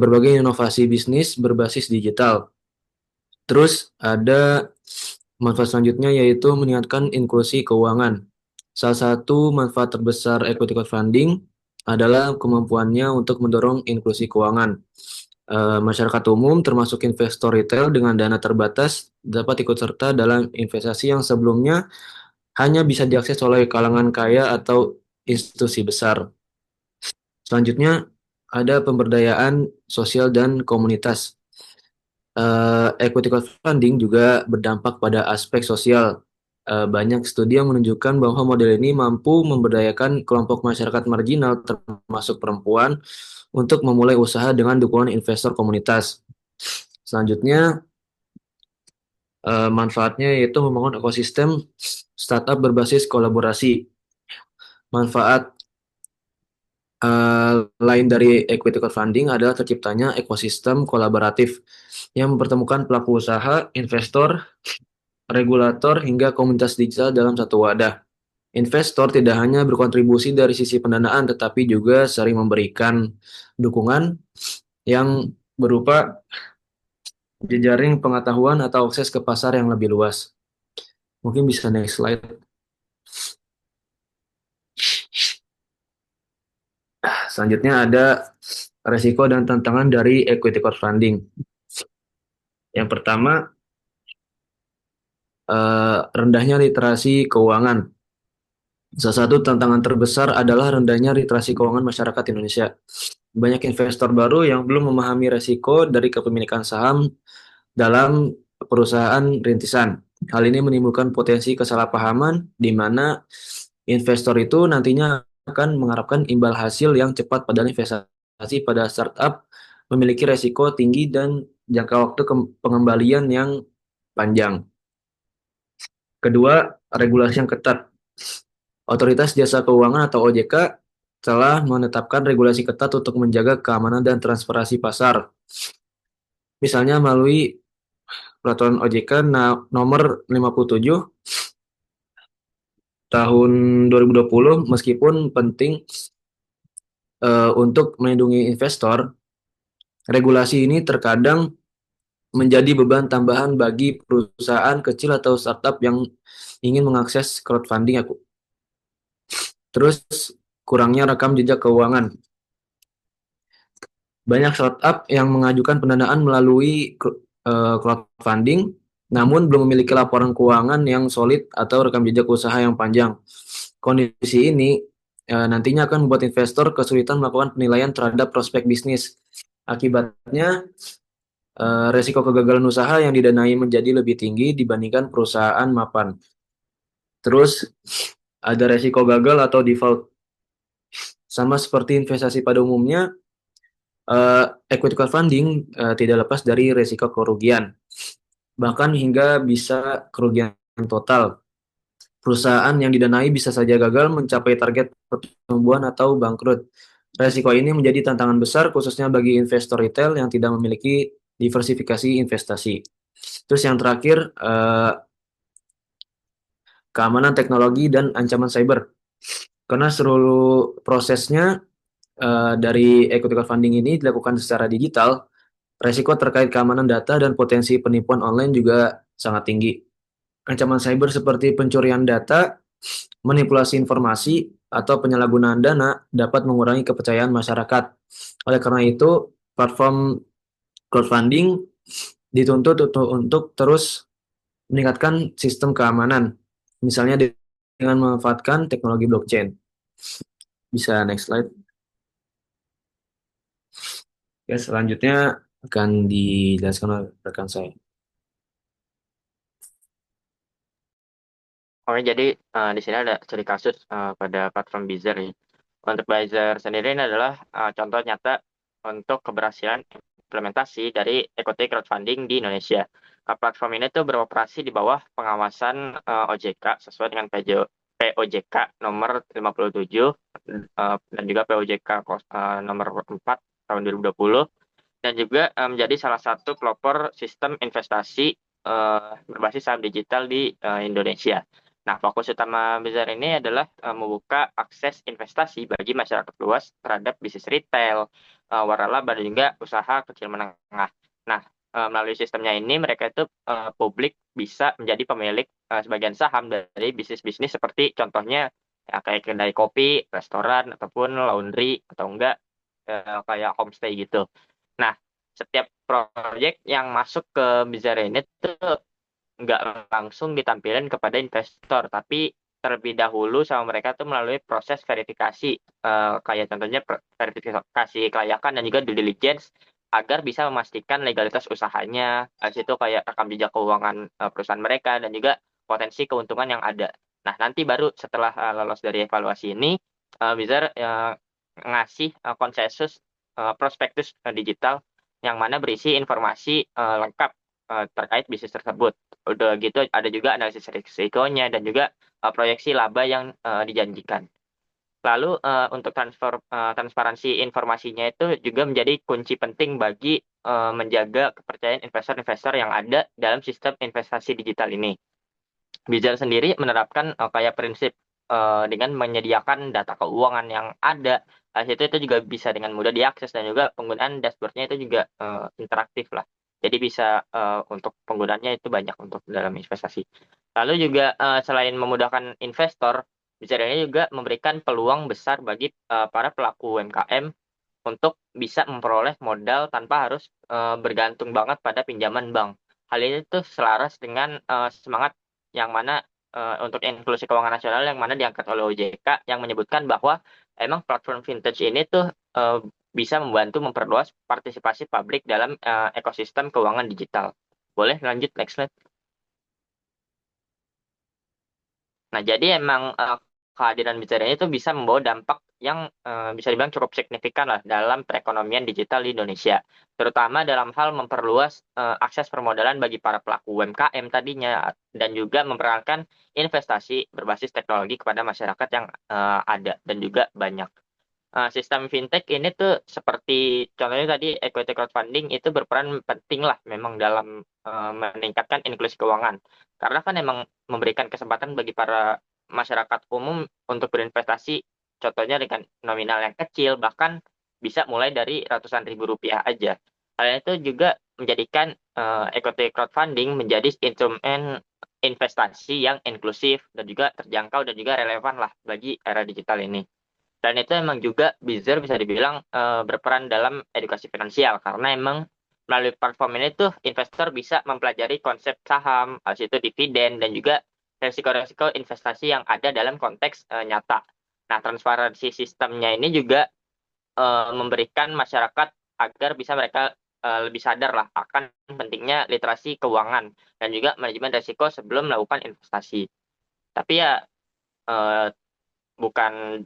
berbagai inovasi bisnis berbasis digital. Terus ada manfaat selanjutnya yaitu meningkatkan inklusi keuangan. Salah satu manfaat terbesar equity crowdfunding adalah kemampuannya untuk mendorong inklusi keuangan. Masyarakat umum termasuk investor retail dengan dana terbatas dapat ikut serta dalam investasi yang sebelumnya hanya bisa diakses oleh kalangan kaya atau institusi besar. Selanjutnya ada pemberdayaan sosial dan komunitas. Equity crowdfunding juga berdampak pada aspek sosial. banyak studi yang menunjukkan bahwa model ini mampu memberdayakan kelompok masyarakat marginal, termasuk perempuan, untuk memulai usaha dengan dukungan investor komunitas. Selanjutnya, manfaatnya yaitu membangun ekosistem startup berbasis kolaborasi. Manfaat lain dari equity crowdfunding adalah terciptanya ekosistem kolaboratif yang mempertemukan pelaku usaha, investor, regulator, hingga komunitas digital dalam satu wadah. Investor tidak hanya berkontribusi dari sisi pendanaan, tetapi juga sering memberikan dukungan yang berupa jejaring pengetahuan atau akses ke pasar yang lebih luas. Mungkin bisa next slide. Selanjutnya ada resiko dan tantangan dari equity crowdfunding. Yang pertama, rendahnya literasi keuangan. Salah satu tantangan terbesar adalah rendahnya literasi keuangan masyarakat Indonesia. Banyak investor baru yang belum memahami resiko dari kepemilikan saham dalam perusahaan rintisan. Hal ini menimbulkan potensi kesalahpahaman di mana investor itu nantinya akan mengharapkan imbal hasil yang cepat, padahal investasi pada startup memiliki resiko tinggi dan jangka waktu pengembalian yang panjang. Kedua, regulasi yang ketat. Otoritas Jasa Keuangan atau OJK telah menetapkan regulasi ketat untuk menjaga keamanan dan transparansi pasar. Misalnya melalui Peraturan OJK nomor 57 tahun 2020, meskipun penting untuk melindungi investor, regulasi ini terkadang menjadi beban tambahan bagi perusahaan kecil atau startup yang ingin mengakses crowdfunding. Terus, kurangnya rekam jejak keuangan. Banyak startup yang mengajukan pendanaan melalui crowdfunding, namun belum memiliki laporan keuangan yang solid atau rekam jejak usaha yang panjang. Kondisi ini nantinya akan membuat investor kesulitan melakukan penilaian terhadap prospek bisnis. Akibatnya, resiko kegagalan usaha yang didanai menjadi lebih tinggi dibandingkan perusahaan mapan. Terus, ada resiko gagal atau default. Sama seperti investasi pada umumnya, equity crowdfunding tidak lepas dari resiko kerugian, bahkan hingga bisa kerugian total. Perusahaan yang didanai bisa saja gagal mencapai target pertumbuhan atau bangkrut. Resiko ini menjadi tantangan besar khususnya bagi investor retail yang tidak memiliki diversifikasi investasi. Terus yang terakhir, keamanan teknologi dan ancaman cyber. Karena seluruh prosesnya dari equity crowdfunding ini dilakukan secara digital, resiko terkait keamanan data dan potensi penipuan online juga sangat tinggi. Ancaman cyber seperti pencurian data, manipulasi informasi, atau penyalahgunaan dana dapat mengurangi kepercayaan masyarakat. Oleh karena itu, platform crowdfunding dituntut untuk terus meningkatkan sistem keamanan, misalnya dengan memanfaatkan teknologi blockchain. Bisa next slide. Ya, selanjutnya akan dijelaskan oleh rekan saya. Oke, jadi di sini ada studi kasus pada platform Beezer nih. Untuk Beezer sendiri ini adalah contoh nyata untuk keberhasilan implementasi dari equity crowdfunding di Indonesia. Platform ini tuh beroperasi di bawah pengawasan OJK sesuai dengan POJK nomor 57 dan juga POJK nomor 4 tahun 2020, dan juga menjadi salah satu pelopor sistem investasi berbasis saham digital di Indonesia. Nah, fokus utama Beezer ini adalah membuka akses investasi bagi masyarakat luas terhadap bisnis retail, waralaba, dan juga usaha kecil menengah. Nah, melalui sistemnya ini mereka itu publik bisa menjadi pemilik sebagian saham dari bisnis-bisnis seperti contohnya ya, kayak kedai kopi, restoran, ataupun laundry, atau enggak kayak homestay gitu. Nah, setiap proyek yang masuk ke Beezer ini tuh nggak langsung ditampilkan kepada investor, tapi terlebih dahulu sama mereka tuh melalui proses verifikasi, kayak contohnya verifikasi kelayakan dan juga due diligence agar bisa memastikan legalitas usahanya. Situ kayak rekam jejak keuangan perusahaan mereka dan juga potensi keuntungan yang ada. Nah, nanti baru setelah lolos dari evaluasi ini, Wizard ngasih konsensus prospektus digital yang mana berisi informasi lengkap terkait bisnis tersebut. Udah gitu ada juga analisis risikonya dan juga proyeksi laba yang dijanjikan. Lalu untuk transparansi informasinya itu juga menjadi kunci penting bagi menjaga kepercayaan investor-investor yang ada dalam sistem investasi digital ini. Bizar sendiri menerapkan kayak prinsip dengan menyediakan data keuangan yang ada. Itu juga bisa dengan mudah diakses dan juga penggunaan dashboardnya itu juga interaktif lah. Jadi bisa untuk penggunaannya itu banyak untuk dalam investasi. Lalu juga selain memudahkan investor, Bizar ini juga memberikan peluang besar bagi para pelaku UMKM untuk bisa memperoleh modal tanpa harus bergantung banget pada pinjaman bank. Hal ini tuh selaras dengan semangat yang mana untuk inklusi keuangan nasional yang mana diangkat oleh OJK yang menyebutkan bahwa emang platform vintage ini tuh bisa membantu memperluas partisipasi publik dalam ekosistem keuangan digital. Boleh lanjut next slide. Nah, jadi emang kehadiran bicara ini tuh bisa membawa dampak yang bisa dibilang cukup signifikan lah dalam perekonomian digital di Indonesia, terutama dalam hal memperluas akses permodalan bagi para pelaku UMKM tadinya dan juga memperkenalkan investasi berbasis teknologi kepada masyarakat yang ada dan juga banyak. Sistem fintech ini tuh seperti contohnya tadi equity crowdfunding itu berperan penting lah memang dalam meningkatkan inklusi keuangan karena kan emang memberikan kesempatan bagi para masyarakat umum untuk berinvestasi contohnya dengan nominal yang kecil bahkan bisa mulai dari ratusan ribu rupiah aja. Hal itu juga menjadikan equity crowdfunding menjadi instrumen investasi yang inklusif dan juga terjangkau dan juga relevan lah bagi era digital ini. Dan itu emang juga Bizzer bisa dibilang berperan dalam edukasi finansial karena emang melalui platform ini tuh investor bisa mempelajari konsep saham, habis itu dividen dan juga resiko-resiko investasi yang ada dalam konteks nyata. Nah, transparansi sistemnya ini juga memberikan masyarakat agar bisa mereka lebih sadar lah akan pentingnya literasi keuangan dan juga manajemen resiko sebelum melakukan investasi. Tapi ya bukan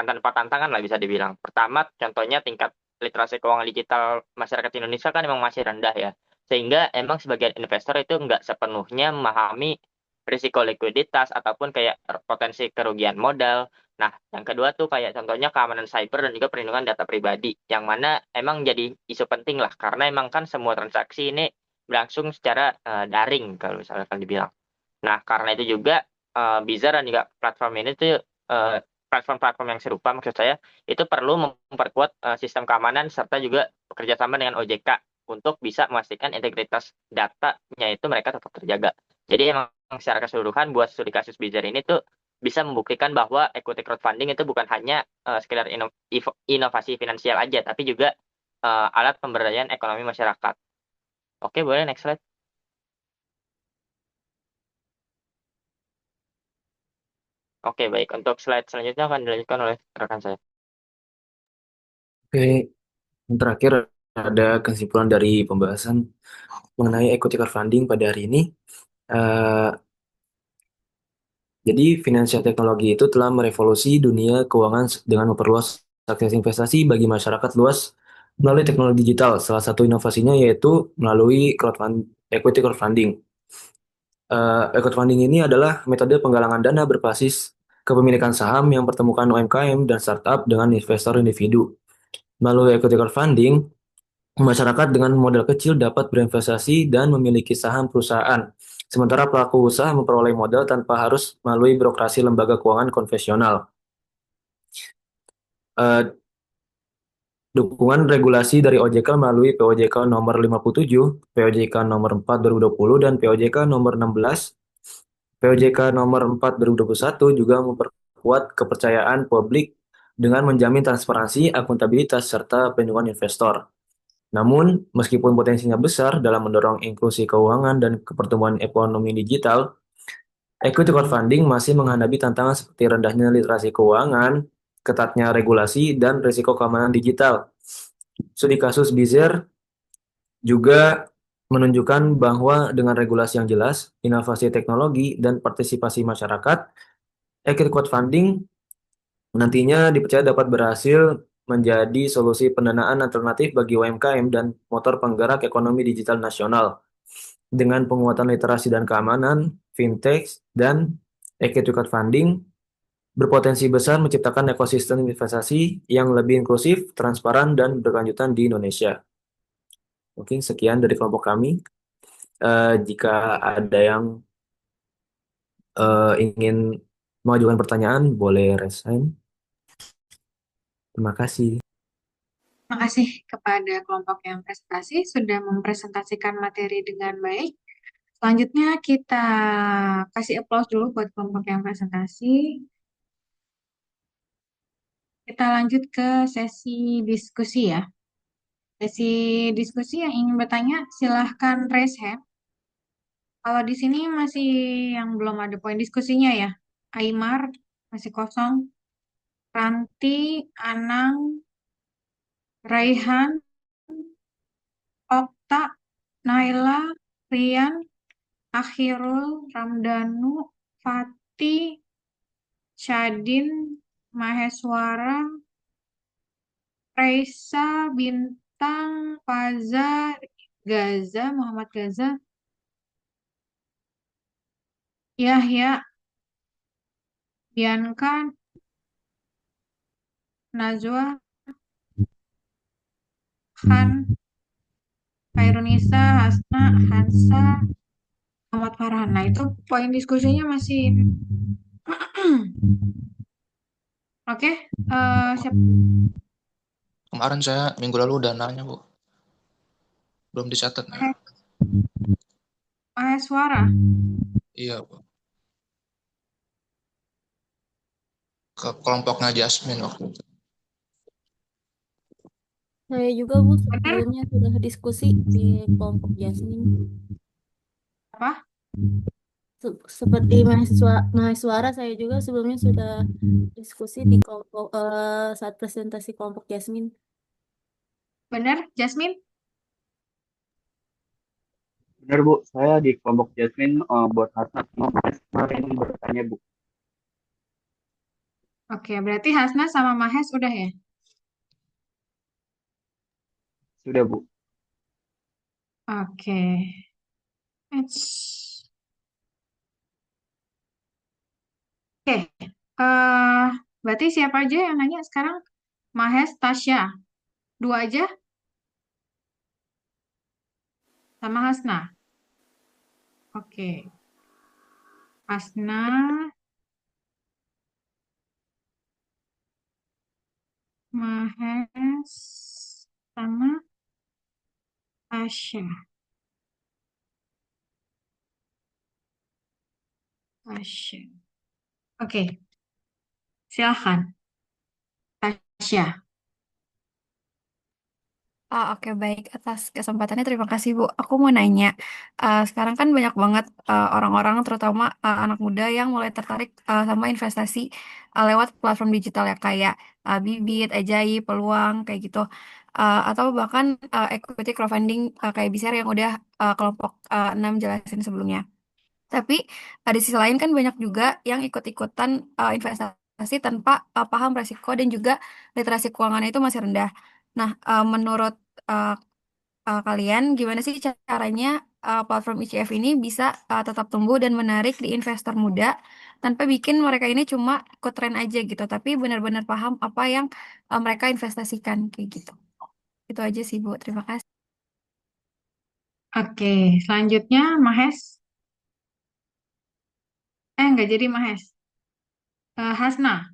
tanpa tantangan lah bisa dibilang. Pertama, contohnya tingkat literasi keuangan digital masyarakat Indonesia kan memang masih rendah ya. Sehingga emang sebagian investor itu nggak sepenuhnya memahami risiko likuiditas ataupun kayak potensi kerugian modal. Nah, yang kedua tuh kayak contohnya keamanan cyber dan juga perlindungan data pribadi. Yang mana emang jadi isu penting lah. Karena emang kan semua transaksi ini berlangsung secara daring kalau misalkan dibilang. Nah, karena itu juga Bizar dan juga platform ini tuh platform-platform yang serupa maksud saya itu perlu memperkuat sistem keamanan serta juga bekerja sama dengan OJK untuk bisa memastikan integritas datanya itu mereka tetap terjaga. Jadi emang secara keseluruhan buat studi kasus Bizar ini tuh bisa membuktikan bahwa equity crowdfunding itu bukan hanya sekedar inovasi finansial aja, tapi juga alat pemberdayaan ekonomi masyarakat. Oke, boleh next slide. Oke, baik. Untuk slide selanjutnya akan dilanjutkan oleh rekan saya. Oke, yang terakhir ada kesimpulan dari pembahasan mengenai equity crowdfunding pada hari ini. Eh, jadi, financial teknologi itu telah merevolusi dunia keuangan dengan memperluas akses investasi bagi masyarakat luas melalui teknologi digital. Salah satu inovasinya yaitu melalui equity crowdfunding. Equity crowdfunding ini adalah metode penggalangan dana berbasis kepemilikan saham yang pertemukan UMKM dan startup dengan investor individu. Melalui equity crowdfunding, masyarakat dengan modal kecil dapat berinvestasi dan memiliki saham perusahaan, sementara pelaku usaha memperoleh modal tanpa harus melalui birokrasi lembaga keuangan konvensional. Dukungan regulasi dari OJK melalui POJK nomor 57, POJK nomor 4 2020, dan POJK nomor 16, POJK nomor 4 2021 juga memperkuat kepercayaan publik dengan menjamin transparansi, akuntabilitas, serta perlindungan investor. Namun, meskipun potensinya besar dalam mendorong inklusi keuangan dan pertumbuhan ekonomi digital, equity crowdfunding masih menghadapi tantangan seperti rendahnya literasi keuangan, ketatnya regulasi, dan risiko keamanan digital. Studi kasus Bizzer juga menunjukkan bahwa dengan regulasi yang jelas, inovasi teknologi, dan partisipasi masyarakat, equity crowdfunding nantinya dipercaya dapat berhasil menjadi solusi pendanaan alternatif bagi UMKM dan motor penggerak ekonomi digital nasional. Dengan penguatan literasi dan keamanan, fintech, dan equity crowdfunding berpotensi besar menciptakan ekosistem investasi yang lebih inklusif, transparan, dan berkelanjutan di Indonesia. Mungkin sekian dari kelompok kami. Jika ada yang ingin mengajukan pertanyaan, boleh raise hand. Terima kasih. Terima kasih kepada kelompok yang presentasi sudah mempresentasikan materi dengan baik. Selanjutnya kita kasih applause dulu buat kelompok yang presentasi. Kita lanjut ke sesi diskusi ya. Sesi diskusi yang ingin bertanya silahkan raise hand. Kalau di sini masih yang belum ada poin diskusinya ya. Aymar masih kosong. Ranti, Anang, Raihan, Okta, Naila, Rian, Akhirul, Ramdhanu, Fati, Syadin, Maheswara, Raisa, Bintang, Faza, Gaza, Muhammad Gaza, Yahya, Bianca, Najwa, Khan, Khairunisa, Hasna, Hansa, Muhammad Farhan. Nah, itu poin diskusinya masih oke. Siapa? Kemarin saya minggu lalu udah nanya, Bu. Belum dicatat. Maheswara. Iya, Bu. Ke kelompoknya Jasmine waktu itu. Saya juga, Bu, sebelumnya sudah diskusi di kelompok Jasmine. Apa? Seperti mahasiswa saya juga sebelumnya sudah diskusi di kelompok saat presentasi kelompok Jasmine. Benar, Jasmine? Benar Bu, saya di kelompok Jasmine buat Hasna sama Mas kemarin bertanya Bu. Oke, berarti Hasna sama Mahes udah ya? Sudah Bu. Oke. Oke, berarti siapa aja yang nanya sekarang? Mahes, Tasya. Dua aja? Sama Hasna? Oke. Hasna, Mahes, sama Tasya. Tasya. Oke, silahkan. Tasya. Oke, baik. Atas kesempatannya terima kasih, Bu. Aku mau nanya, sekarang kan banyak banget orang-orang, terutama anak muda yang mulai tertarik sama investasi lewat platform digital ya, kayak Bibit, Ajaib, Peluang, kayak gitu. Atau bahkan equity crowdfunding kayak Biser yang udah kelompok 6 jelasin sebelumnya. Tapi di sisi lain kan banyak juga yang ikut-ikutan investasi tanpa paham resiko dan juga literasi keuangannya itu masih rendah. Nah, menurut uh, kalian, gimana sih caranya platform ICF ini bisa tetap tumbuh dan menarik di investor muda tanpa bikin mereka ini cuma ikut tren aja gitu, tapi benar-benar paham apa yang mereka investasikan kayak gitu. Itu aja sih, Bu. Terima kasih. Oke, selanjutnya Mahes. Nggak jadi Mahes. Hasna.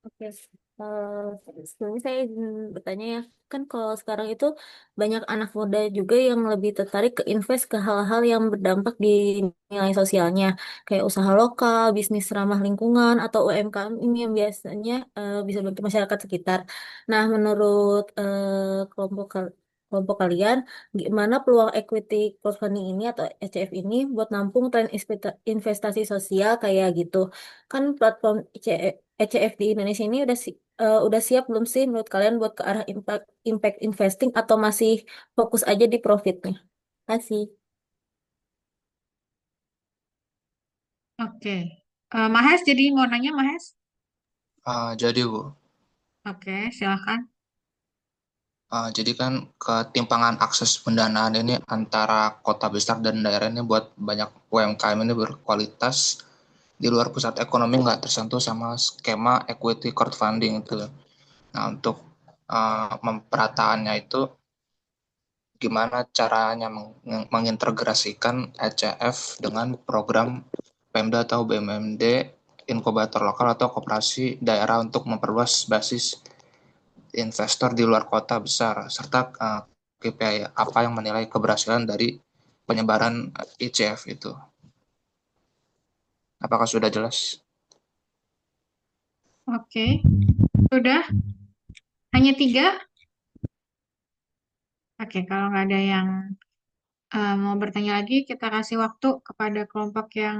Oke, sebenarnya saya izin bertanya ya, kan kalau sekarang itu banyak anak muda juga yang lebih tertarik ke invest ke hal-hal yang berdampak di nilai sosialnya, kayak usaha lokal, bisnis ramah lingkungan, atau UMKM ini yang biasanya bisa bantu masyarakat sekitar. Nah, menurut kelompok kalian, gimana peluang equity crowdfunding ini atau ECF ini buat nampung tren investasi sosial kayak gitu? Kan platform ECF di Indonesia ini udah udah siap belum sih menurut kalian buat ke arah impact, impact investing atau masih fokus aja di profitnya? Kasih. Oke. Mahes, jadi mau nanya Mahes? Jadi Bu, Oke, silahkan. jadi kan ketimpangan akses pendanaan ini antara kota besar dan daerah ini buat banyak UMKM ini berkualitas di luar pusat ekonomi nggak tersentuh sama skema equity crowdfunding itu. Nah, untuk memperataannya itu gimana caranya mengintegrasikan ECF dengan program Pemda atau BUMD, inkubator lokal atau koperasi daerah untuk memperluas basis investor di luar kota besar, serta KPI apa yang menilai keberhasilan dari penyebaran ICF itu. Apakah sudah jelas? Oke, sudah? Hanya tiga? Oke, kalau nggak ada yang mau bertanya lagi, kita kasih waktu kepada kelompok yang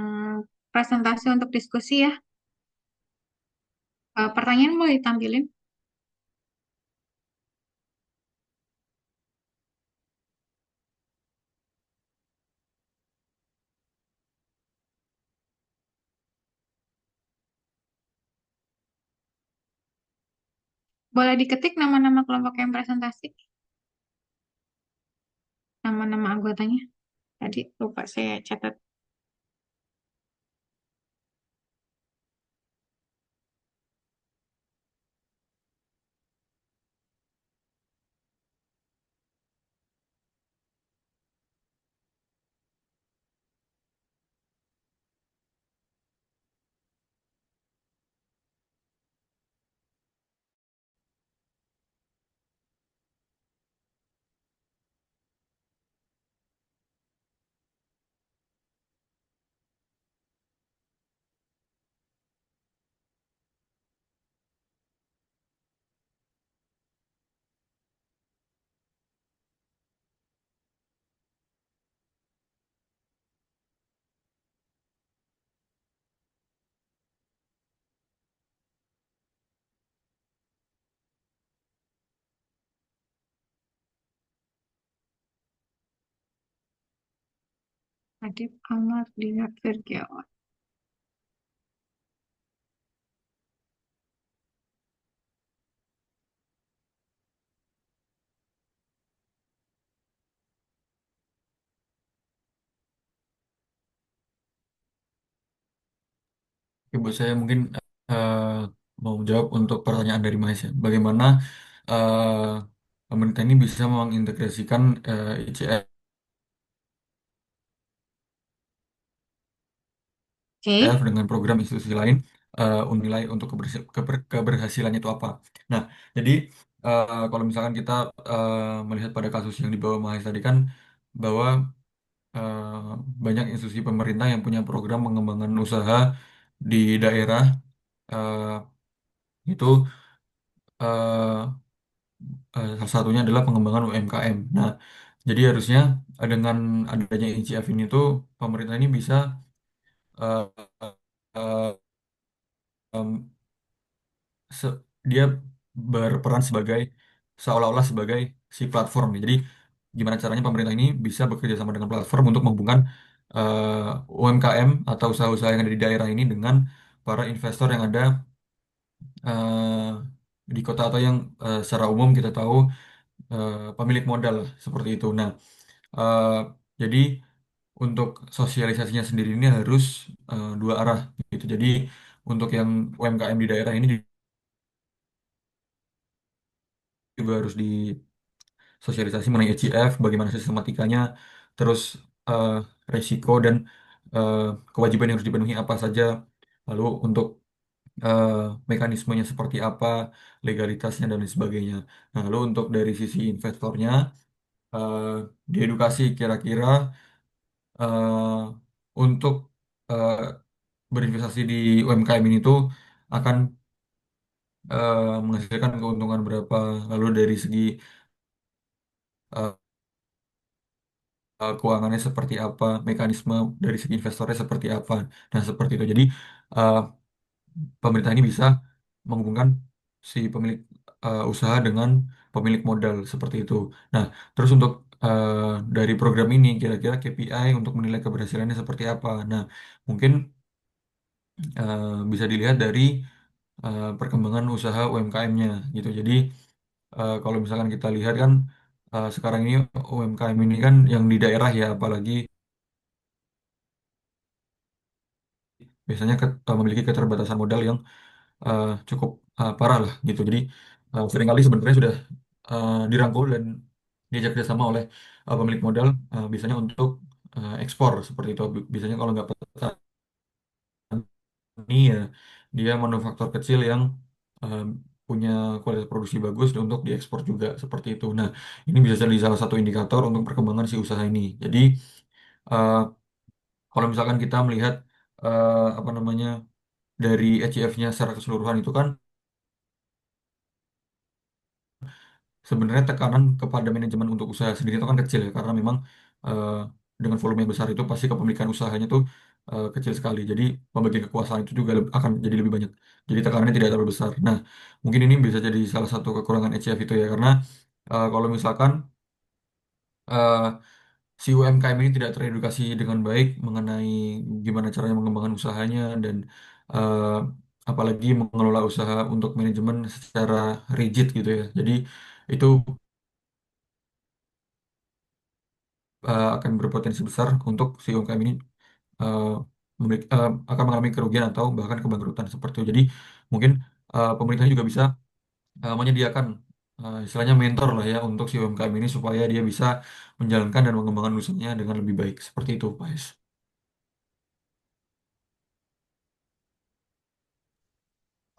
presentasi untuk diskusi ya. Pertanyaan boleh ditampilin? Boleh diketik nama-nama kelompok yang presentasi, nama-nama anggotanya. Tadi lupa saya catat. Adib Ahmad Dina Firgiawan. Ibu saya mungkin eh, mau jawab untuk pertanyaan dari Mas ya. Bagaimana pemerintah ini bisa mengintegrasikan ICF Oke, dengan program institusi lain nilai untuk keberhasilannya itu apa. Nah, jadi kalau misalkan kita melihat pada kasus yang dibawa Mahes tadi kan bahwa eh, banyak institusi pemerintah yang punya program pengembangan usaha di daerah eh, itu eh, salah satunya adalah pengembangan UMKM. Nah, jadi harusnya dengan adanya ICF ini tuh pemerintah ini bisa eh, eh, em, dia berperan sebagai seolah-olah sebagai si platform nih. Jadi gimana caranya pemerintah ini bisa bekerja sama dengan platform untuk menghubungkan UMKM atau usaha-usaha yang ada di daerah ini dengan para investor yang ada di kota atau yang secara umum kita tahu pemilik modal lah, seperti itu. Nah, eh, jadi untuk sosialisasinya sendiri ini harus dua arah gitu. Jadi untuk yang UMKM di daerah ini juga harus disosialisasi mengenai ECF, bagaimana sistematikanya, terus eh, resiko dan eh, kewajiban yang harus dipenuhi apa saja, lalu untuk eh, mekanismenya seperti apa, legalitasnya dan lain sebagainya. Nah, lalu untuk dari sisi investornya, eh, diedukasi kira-kira eh, untuk eh, berinvestasi di UMKM ini tuh akan menghasilkan keuntungan berapa, lalu dari segi eh, keuangannya seperti apa, mekanisme dari segi investornya seperti apa, dan seperti itu. Jadi eh, pemerintah ini bisa menghubungkan si pemilik usaha dengan pemilik modal seperti itu. Nah, terus untuk dari program ini kira-kira KPI untuk menilai keberhasilannya seperti apa? Nah, mungkin bisa dilihat dari perkembangan usaha UMKM-nya gitu. Jadi kalau misalkan kita lihat kan sekarang ini UMKM ini kan yang di daerah ya, apalagi biasanya memiliki keterbatasan modal yang cukup parah lah gitu. Jadi seringkali sebenarnya sudah dirangkul dan diajak kerjasama oleh pemilik modal biasanya untuk ekspor seperti itu. Biasanya kalau nggak petani ya dia manufaktur kecil yang eh, punya kualitas produksi bagus untuk diekspor juga seperti itu. Nah, ini bisa jadi salah satu indikator untuk perkembangan si usaha ini. Jadi eh, kalau misalkan kita melihat apa namanya dari ECF-nya secara keseluruhan itu kan sebenarnya tekanan kepada manajemen untuk usaha sendiri itu kan kecil ya karena memang eh, dengan volume yang besar itu pasti kepemilikan usahanya tuh kecil sekali. Jadi pembagian kekuasaan itu juga akan jadi lebih banyak. Jadi tekanannya tidak terlalu besar. Nah, mungkin ini bisa jadi salah satu kekurangan ECF itu ya karena kalau misalkan eh, si UMKM ini tidak teredukasi dengan baik mengenai gimana caranya mengembangkan usahanya dan eh, apalagi mengelola usaha untuk manajemen secara rigid gitu ya. Jadi itu akan berpotensi besar untuk si UMKM ini eh, akan mengalami kerugian atau bahkan kebangkrutan seperti itu. Jadi mungkin pemerintah juga bisa menyediakan istilahnya mentor lah ya untuk si UMKM ini supaya dia bisa menjalankan dan mengembangkan usahanya dengan lebih baik. Seperti itu, Pak Is.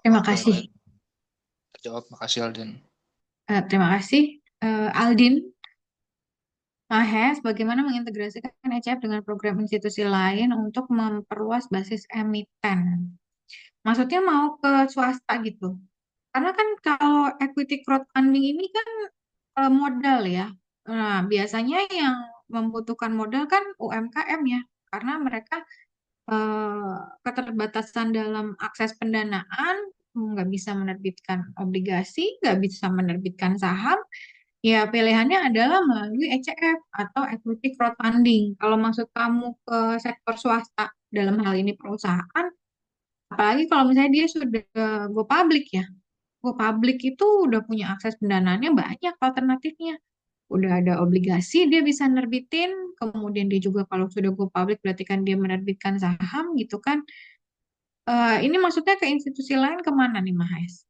Terima Oke, kasih. baik. Terjawab. Makasih Aldin. Terima kasih. Aldin, Mahes, bagaimana mengintegrasikan ECF dengan program institusi lain untuk memperluas basis emiten? Maksudnya mau ke swasta gitu. Karena kan kalau equity crowdfunding ini kan modal ya. Nah, biasanya yang membutuhkan modal kan UMKM ya. Karena mereka keterbatasan dalam akses pendanaan, nggak bisa menerbitkan obligasi, nggak bisa menerbitkan saham, ya pilihannya adalah melalui ECF atau equity crowdfunding. Kalau maksud kamu ke sektor swasta, dalam hal ini perusahaan, apalagi kalau misalnya dia sudah go public ya, go public itu udah punya akses pendanaannya banyak alternatifnya. Udah ada obligasi dia bisa nerbitin, kemudian dia juga kalau sudah go public berarti kan dia menerbitkan saham gitu kan. Ini maksudnya ke institusi lain kemana nih, Mahais?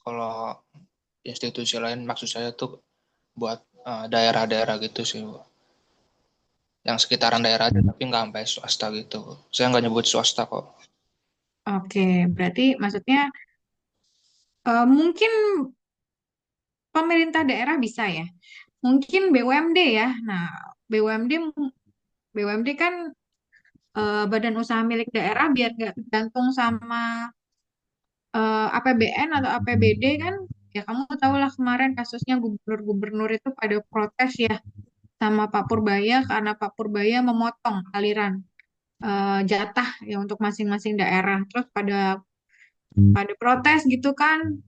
Kalau institusi lain maksud saya tuh buat daerah-daerah gitu sih, Bu. Yang sekitaran daerah aja tapi nggak sampai swasta gitu. Saya nggak nyebut swasta kok. Oke, berarti maksudnya mungkin pemerintah daerah bisa ya. Mungkin BUMD ya. Nah, BUMD BUMD kan badan usaha milik daerah biar nggak tergantung sama APBN atau APBD kan. Ya kamu tahu lah kemarin kasusnya gubernur-gubernur itu pada protes ya sama Pak Purbaya karena Pak Purbaya memotong aliran jatah ya untuk masing-masing daerah. Terus pada pada protes gitu kan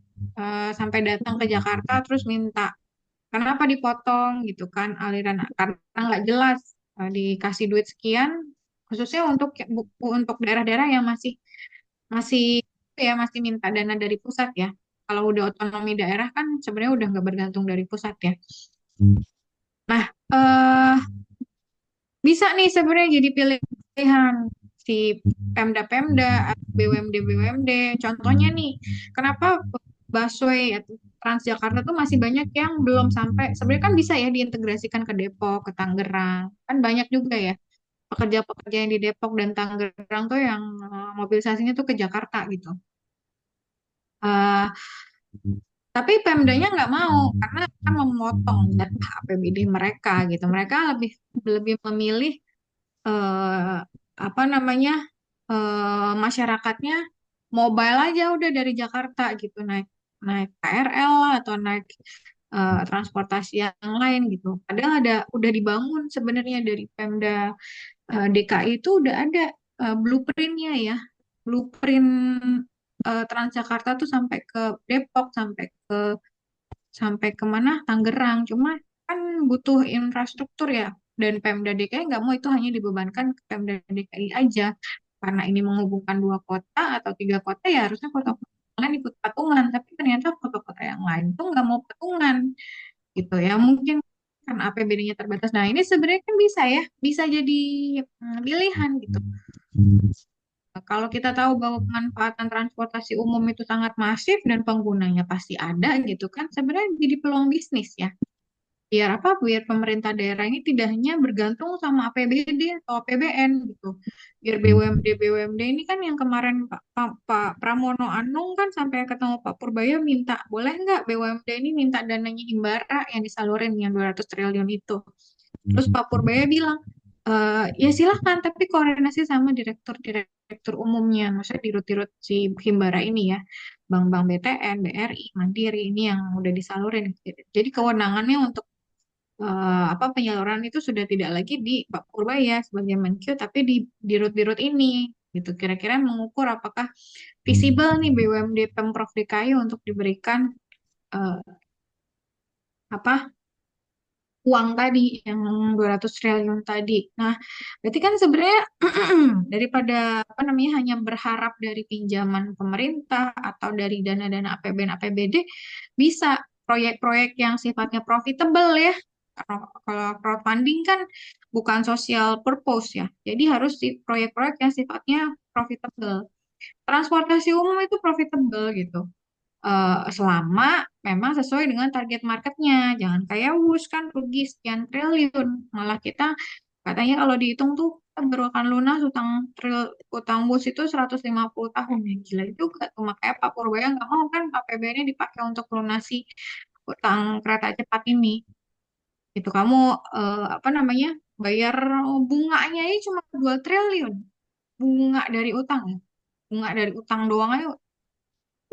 sampai datang ke Jakarta terus minta kenapa dipotong gitu kan aliran karena nggak jelas dikasih duit sekian khususnya untuk daerah-daerah yang masih masih ya masih minta dana dari pusat ya. Kalau udah otonomi daerah kan sebenarnya udah nggak bergantung dari pusat ya. Nah, eh bisa nih sebenarnya jadi pilihan si Pemda-Pemda, BUMD-BUMD. Contohnya nih, kenapa busway atau Transjakarta tuh masih banyak yang belum sampai. Sebenarnya kan bisa ya diintegrasikan ke Depok, ke Tangerang. Kan banyak juga ya pekerja-pekerja yang di Depok dan Tangerang tuh yang mobilisasinya tuh ke Jakarta gitu. Eh, tapi Pemdanya nggak mau karena akan memotong jatah APBD mereka gitu. Mereka lebih lebih memilih eh, apa namanya masyarakatnya mobile aja udah dari Jakarta gitu naik naik KRL lah atau naik transportasi yang lain gitu. Padahal udah dibangun sebenarnya dari Pemda DKI itu udah ada blueprintnya ya, blueprint Transjakarta tuh sampai ke Depok, sampai kemana Tangerang. Cuma kan butuh infrastruktur ya, dan Pemda DKI nggak mau itu hanya dibebankan ke Pemda DKI aja, karena ini menghubungkan dua kota atau tiga kota ya harusnya kota-kota yang lain ikut patungan, tapi ternyata kota-kota yang lain tuh nggak mau patungan gitu ya, mungkin kan APBD-nya terbatas. Nah ini sebenarnya kan bisa ya, bisa jadi pilihan gitu. Kalau kita tahu bahwa pemanfaatan transportasi umum itu sangat masif dan penggunanya pasti ada gitu kan, sebenarnya jadi peluang bisnis ya. Biar apa? Biar pemerintah daerah ini tidak hanya bergantung sama APBD atau APBN gitu. Biar BUMD ini kan yang kemarin Pak Pramono Anung kan sampai ketemu Pak Purbaya minta, boleh nggak BUMD ini minta dananya Himbara yang disalurin yang 200 triliun itu. Terus Pak Purbaya bilang, ya silahkan, tapi koordinasi sama direktur umumnya, maksudnya dirut-dirut si Himbara ini ya, bank-bank BTN, BRI, Mandiri ini yang udah disalurin. Jadi kewenangannya untuk apa penyaluran itu sudah tidak lagi di Pak Purbaya sebagai Menkyu, tapi di dirut-dirut ini gitu. Kira-kira mengukur apakah visible nih BUMD Pemprov DKI untuk diberikan eh, apa uang tadi yang 200 triliun tadi. Nah, berarti kan sebenarnya daripada apa namanya hanya berharap dari pinjaman pemerintah atau dari dana-dana APBN APBD, bisa proyek-proyek yang sifatnya profitable ya. Kalau crowdfunding kan bukan social purpose ya. Jadi harus di proyek-proyek yang sifatnya profitable. Transportasi umum itu profitable gitu, selama memang sesuai dengan target marketnya. Jangan kayak WUS kan rugi sekian triliun. Malah kita katanya kalau dihitung tuh kita baru akan lunas utang WUS itu 150 tahun ya. Gila juga tuh. Makanya Pak Purbaya nggak mau kan APBN-nya dipakai untuk lunasi utang kereta cepat ini. Itu kamu apa namanya bayar bunganya ini cuma 2 triliun. Bunga dari utang ya. Bunga dari utang doang aja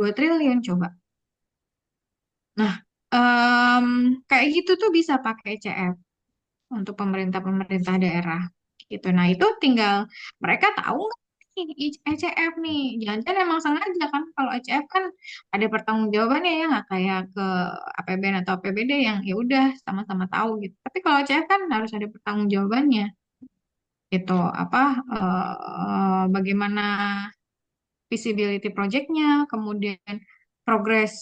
2 triliun coba. Nah, em, kayak gitu tuh bisa pakai ECF untuk pemerintah-pemerintah daerah gitu. Nah, itu tinggal mereka tahu nggak nih ECF nih. Jangan-jangan emang sengaja kan kalau ECF kan ada pertanggungjawabannya ya nggak kayak ke APBN atau APBD yang ya udah sama-sama tahu gitu. Tapi kalau ECF kan harus ada pertanggungjawabannya gitu. Apa bagaimana visibility projectnya, kemudian progres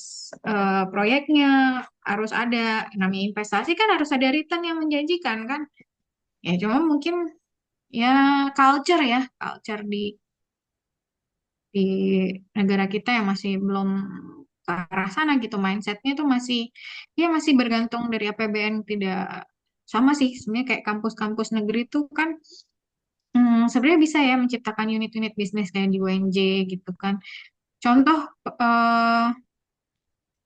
proyeknya harus ada. Namanya investasi kan harus ada return yang menjanjikan kan. Ya cuma mungkin ya culture di negara kita yang masih belum ke arah sana gitu, mindsetnya itu masih bergantung dari APBN. Tidak sama sih sebenarnya kayak kampus-kampus negeri itu kan, sebenarnya bisa ya menciptakan unit-unit bisnis kayak di UNJ gitu kan. Contoh eh,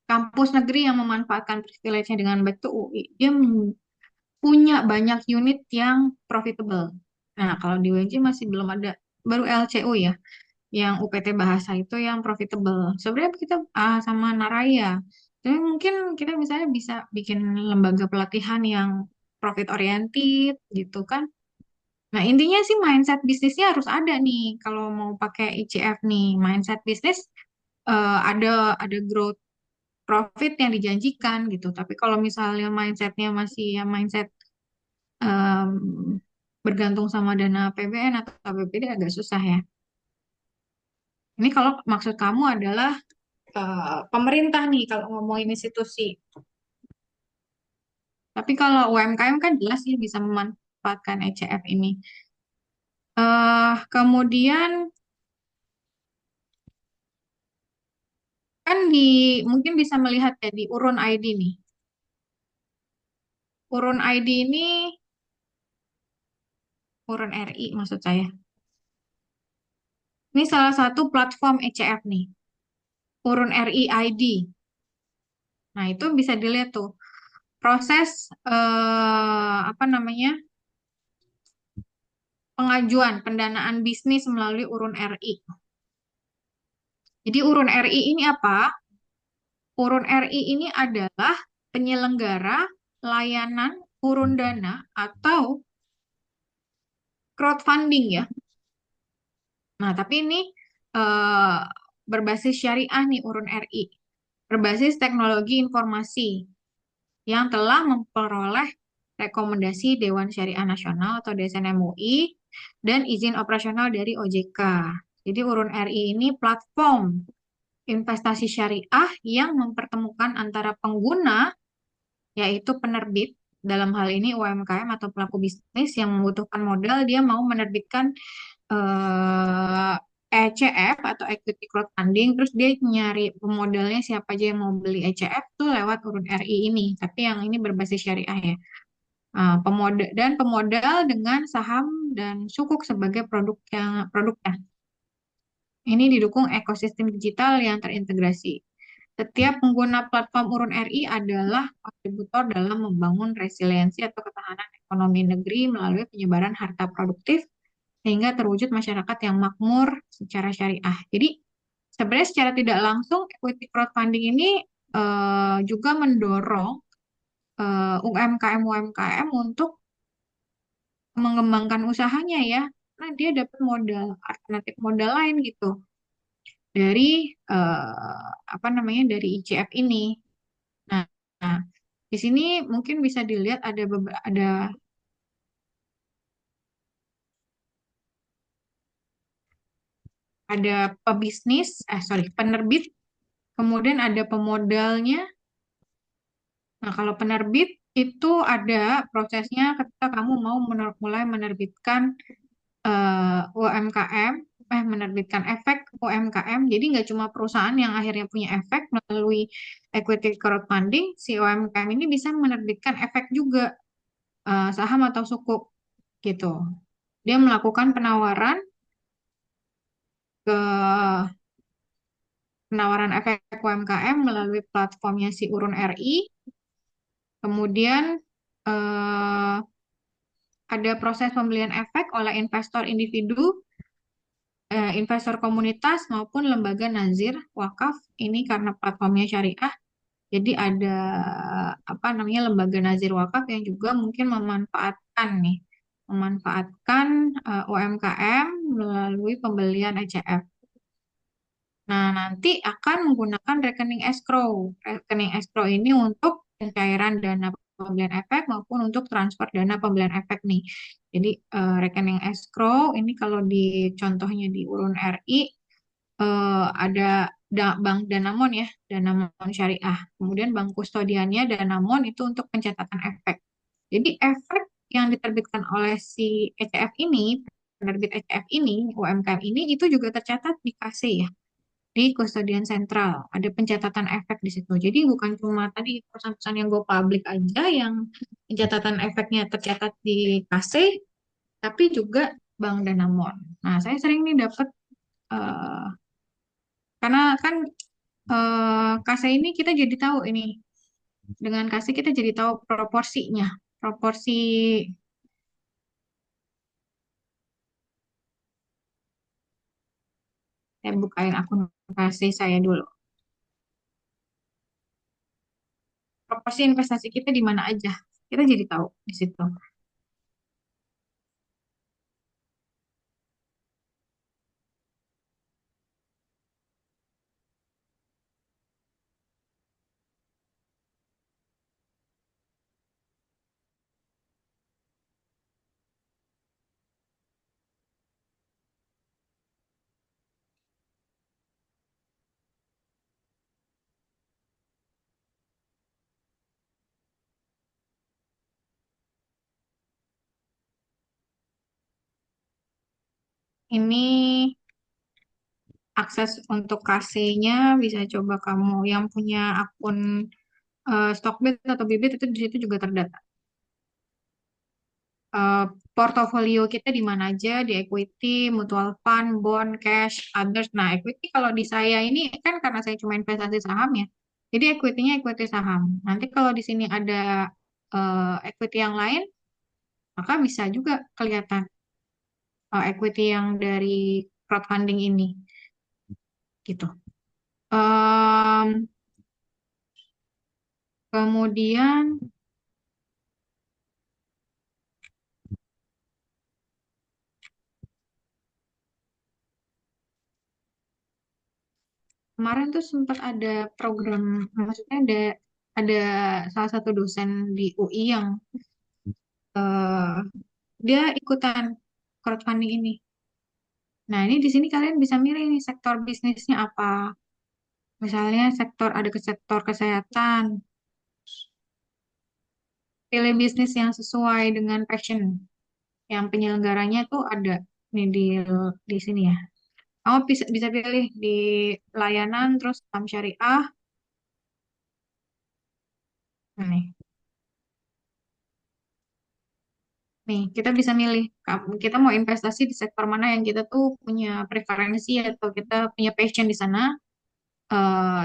kampus negeri yang memanfaatkan privilege-nya dengan baik tuh UI. Dia punya banyak unit yang profitable. Nah, kalau di UNJ masih belum ada, baru LCU ya, yang UPT Bahasa itu yang profitable. Sebenarnya kita sama Naraya. Jadi mungkin kita misalnya bisa bikin lembaga pelatihan yang profit oriented gitu kan. Nah, intinya sih mindset bisnisnya harus ada nih. Kalau mau pakai ICF nih, mindset bisnis ada growth profit yang dijanjikan gitu. Tapi kalau misalnya mindsetnya masih ya mindset em, bergantung sama dana APBN atau APBD agak susah ya. Ini kalau maksud kamu adalah pemerintah nih kalau ngomongin institusi. Tapi kalau UMKM kan jelas sih bisa memanfaatkan ECF ini. Kemudian kan mungkin bisa melihat ya di Urun ID nih. Urun ID ini Urun RI maksud saya. Ini salah satu platform ECF nih. Urun RI ID. Nah, itu bisa dilihat tuh proses apa namanya? Pengajuan pendanaan bisnis melalui Urun RI. Jadi Urun RI ini apa? Urun RI ini adalah penyelenggara layanan urun dana atau crowdfunding ya. Nah, tapi ini eh, berbasis syariah nih Urun RI, berbasis teknologi informasi yang telah memperoleh rekomendasi Dewan Syariah Nasional atau DSN MUI dan izin operasional dari OJK. Jadi Urun RI ini platform investasi syariah yang mempertemukan antara pengguna, yaitu penerbit, dalam hal ini UMKM atau pelaku bisnis yang membutuhkan modal, dia mau menerbitkan eh, ECF atau equity crowdfunding, terus dia nyari pemodalnya siapa aja yang mau beli ECF tuh lewat Urun RI ini, tapi yang ini berbasis syariah ya. Pemodal dan pemodal dengan saham dan sukuk sebagai produknya. Ini didukung ekosistem digital yang terintegrasi. Setiap pengguna platform Urun RI adalah kontributor dalam membangun resiliensi atau ketahanan ekonomi negeri melalui penyebaran harta produktif sehingga terwujud masyarakat yang makmur secara syariah. Jadi sebenarnya secara tidak langsung equity crowdfunding ini juga mendorong UMKM untuk mengembangkan usahanya ya. Nah, dia dapat modal, alternatif modal lain gitu dari apa namanya dari ICF ini. Nah, nah, di sini mungkin bisa dilihat ada pebisnis, sorry, penerbit, kemudian ada pemodalnya. Nah, kalau penerbit itu ada prosesnya ketika kamu mau mulai menerbitkan UMKM, menerbitkan efek UMKM. Jadi nggak cuma perusahaan yang akhirnya punya efek melalui equity crowdfunding, si UMKM ini bisa menerbitkan efek juga saham atau sukuk gitu. Dia melakukan penawaran efek UMKM melalui platformnya si Urun RI. Kemudian eh, ada proses pembelian efek oleh investor individu, investor komunitas maupun lembaga nazir wakaf. Ini karena platformnya syariah. Jadi ada apa namanya lembaga nazir wakaf yang juga mungkin memanfaatkan UMKM melalui pembelian ECF. Nah, nanti akan menggunakan rekening escrow. Rekening escrow ini untuk pencairan dana pembelian efek maupun untuk transfer dana pembelian efek nih. Jadi rekening escrow ini kalau di contohnya di Urun RI ada Bank Danamon ya, Danamon Syariah. Kemudian bank kustodiannya Danamon itu untuk pencatatan efek. Jadi efek yang diterbitkan oleh si ECF ini, penerbit ECF ini, UMKM ini itu juga tercatat di KC ya, di kustodian sentral. Ada pencatatan efek di situ. Jadi bukan cuma tadi perusahaan-perusahaan yang go public aja yang pencatatan efeknya tercatat di KC, tapi juga Bank Danamon. Nah, saya sering nih dapat karena kan KC ini kita jadi tahu ini dengan KC kita jadi tahu proporsinya, proporsi. Saya bukain akun KC saya dulu. Proporsi investasi kita di mana aja. Kita jadi tahu di situ. Ini akses untuk KC-nya bisa coba kamu yang punya akun Stockbit atau Bibit itu di situ juga terdata. Eh, Portofolio kita di mana aja, di equity, mutual fund, bond, cash, others. Nah, equity kalau di saya ini kan karena saya cuma investasi saham ya. Jadi equity-nya equity saham. Nanti kalau di sini ada equity yang lain, maka bisa juga kelihatan equity yang dari crowdfunding ini gitu. Em, Kemudian kemarin tuh sempat ada program, maksudnya ada salah satu dosen di UI yang eh, dia ikutan crowdfunding ini. Nah, ini di sini kalian bisa milih nih sektor bisnisnya apa. Misalnya ada ke sektor kesehatan, pilih bisnis yang sesuai dengan passion. Yang penyelenggaranya tuh ada nih di sini ya. Kamu bisa pilih di layanan, terus saham syariah. Nah, nih, kita bisa milih. Kita mau investasi di sektor mana yang kita tuh punya preferensi atau kita punya passion di sana.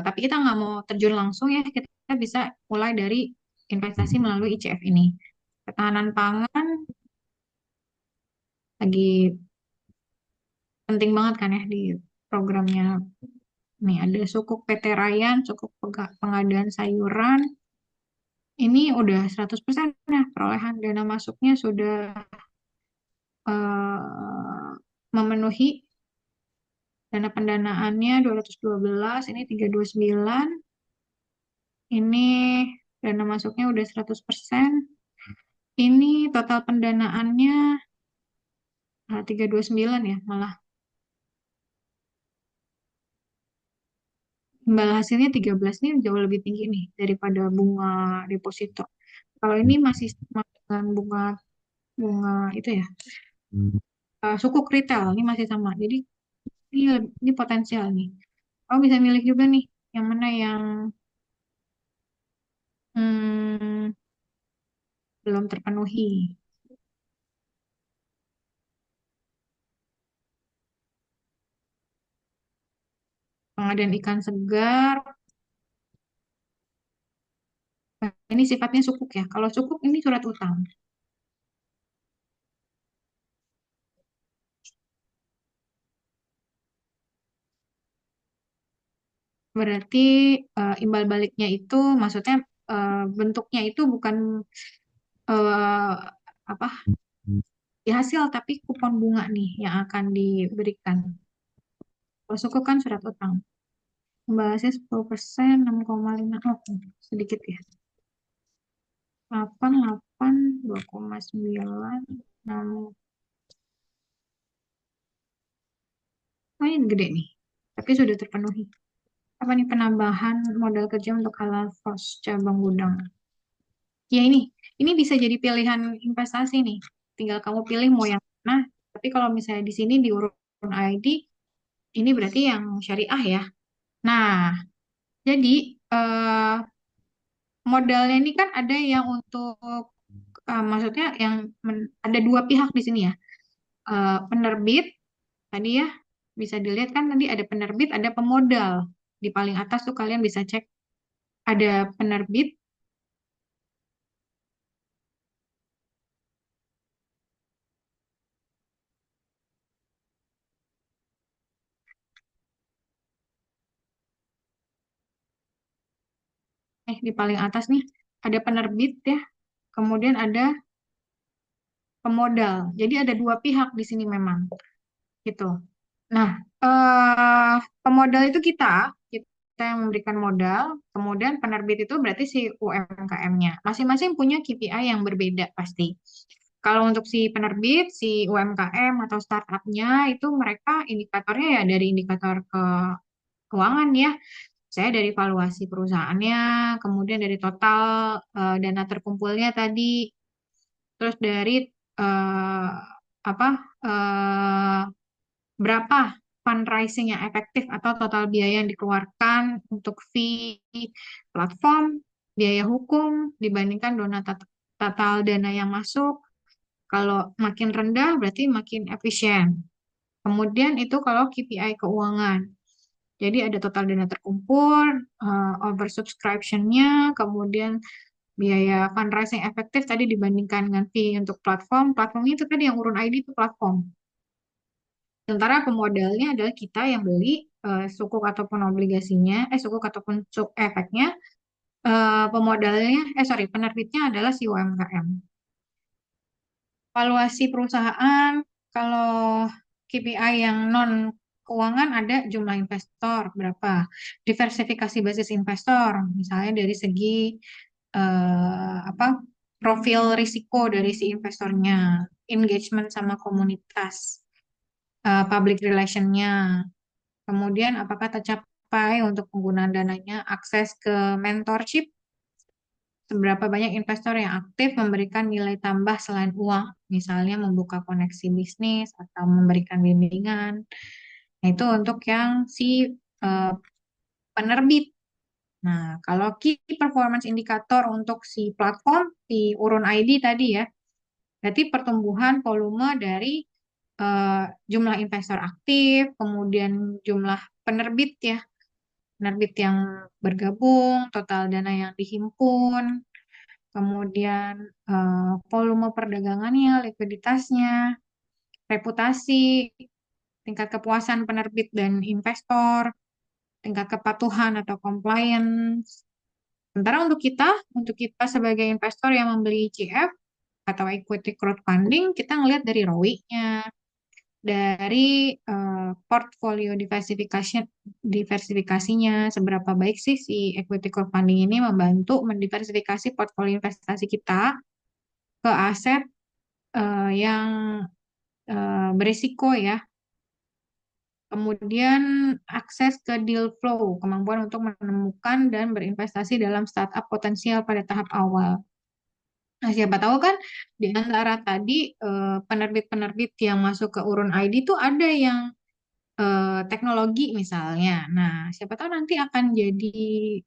Tapi kita nggak mau terjun langsung ya. Kita bisa mulai dari investasi melalui ICF ini. Ketahanan pangan lagi penting banget kan ya di programnya. Nih, ada sukuk PT Rayyan, sukuk pengadaan sayuran. Ini udah 100% ya perolehan dana masuknya sudah eh, memenuhi dana pendanaannya 212, ini 329. Ini dana masuknya udah 100%. Ini total pendanaannya 329 ya malah. Imbal hasilnya 13 nih jauh lebih tinggi nih daripada bunga deposito. Kalau ini masih sama dengan bunga bunga itu ya, sukuk retail ini masih sama. Jadi ini potensial nih. Kamu bisa milih juga nih yang mana yang hmm, belum terpenuhi. Pengadaan ikan segar, nah, ini sifatnya sukuk ya. Kalau sukuk ini surat utang. Berarti imbal baliknya itu maksudnya bentuknya itu bukan eh, apa di hasil tapi kupon bunga nih yang akan diberikan. Kalau sukuk kan surat utang. Imbasnya 10%, 6,5. Oh, sedikit ya. 88, 2,9, 6. Oh, ini gede nih. Tapi sudah terpenuhi. Apa nih penambahan modal kerja untuk halal pos cabang gudang? Ya ini bisa jadi pilihan investasi nih. Tinggal kamu pilih mau yang mana. Tapi kalau misalnya di sini di urun ID, ini berarti yang syariah ya. Nah, jadi eh, modalnya ini kan ada yang untuk, maksudnya yang ada dua pihak di sini ya. Penerbit tadi ya, bisa dilihat kan tadi ada penerbit, ada pemodal. Di paling atas tuh kalian bisa cek ada penerbit. Di paling atas nih ada penerbit ya, kemudian ada pemodal. Jadi ada dua pihak di sini memang gitu. Nah, pemodal itu kita yang memberikan modal, kemudian penerbit itu berarti si UMKM-nya. Masing-masing punya KPI yang berbeda pasti. Kalau untuk si penerbit, si UMKM atau startup-nya itu mereka indikatornya ya dari indikator keuangan ya. Saya dari valuasi perusahaannya, kemudian dari total dana terkumpulnya tadi, terus dari eh, apa eh, berapa fundraising yang efektif atau total biaya yang dikeluarkan untuk fee platform, biaya hukum dibandingkan total dana yang masuk. Kalau makin rendah berarti makin efisien. Kemudian itu kalau KPI keuangan. Jadi ada total dana terkumpul, oversubscription-nya, kemudian biaya fundraising efektif tadi dibandingkan dengan fee untuk platform. Platform itu tadi yang urun ID itu platform. Sementara pemodalnya adalah kita yang beli sukuk ataupun obligasinya, sukuk ataupun efeknya, pemodalnya, penerbitnya adalah si UMKM. Valuasi perusahaan, kalau KPI yang non keuangan ada jumlah investor berapa, diversifikasi basis investor, misalnya dari segi apa profil risiko dari si investornya, engagement sama komunitas, public relationnya, kemudian apakah tercapai untuk penggunaan dananya, akses ke mentorship, seberapa banyak investor yang aktif memberikan nilai tambah selain uang, misalnya membuka koneksi bisnis atau memberikan bimbingan. Nah, itu untuk yang si eh, penerbit. Nah, kalau key performance indikator untuk si platform di Urun ID tadi ya, berarti pertumbuhan volume dari eh, jumlah investor aktif, kemudian jumlah penerbit ya, penerbit yang bergabung, total dana yang dihimpun, kemudian volume perdagangannya, likuiditasnya, reputasi, tingkat kepuasan penerbit dan investor, tingkat kepatuhan atau compliance. Sementara untuk kita sebagai investor yang membeli ETF atau equity crowdfunding, kita ngelihat dari ROI-nya, dari portfolio diversifikasinya, seberapa baik sih si equity crowdfunding ini membantu mendiversifikasi portfolio investasi kita ke aset yang berisiko ya. Kemudian akses ke deal flow, kemampuan untuk menemukan dan berinvestasi dalam startup potensial pada tahap awal. Nah, siapa tahu kan di antara tadi penerbit-penerbit yang masuk ke Urun ID itu ada yang teknologi misalnya. Nah, siapa tahu nanti akan jadi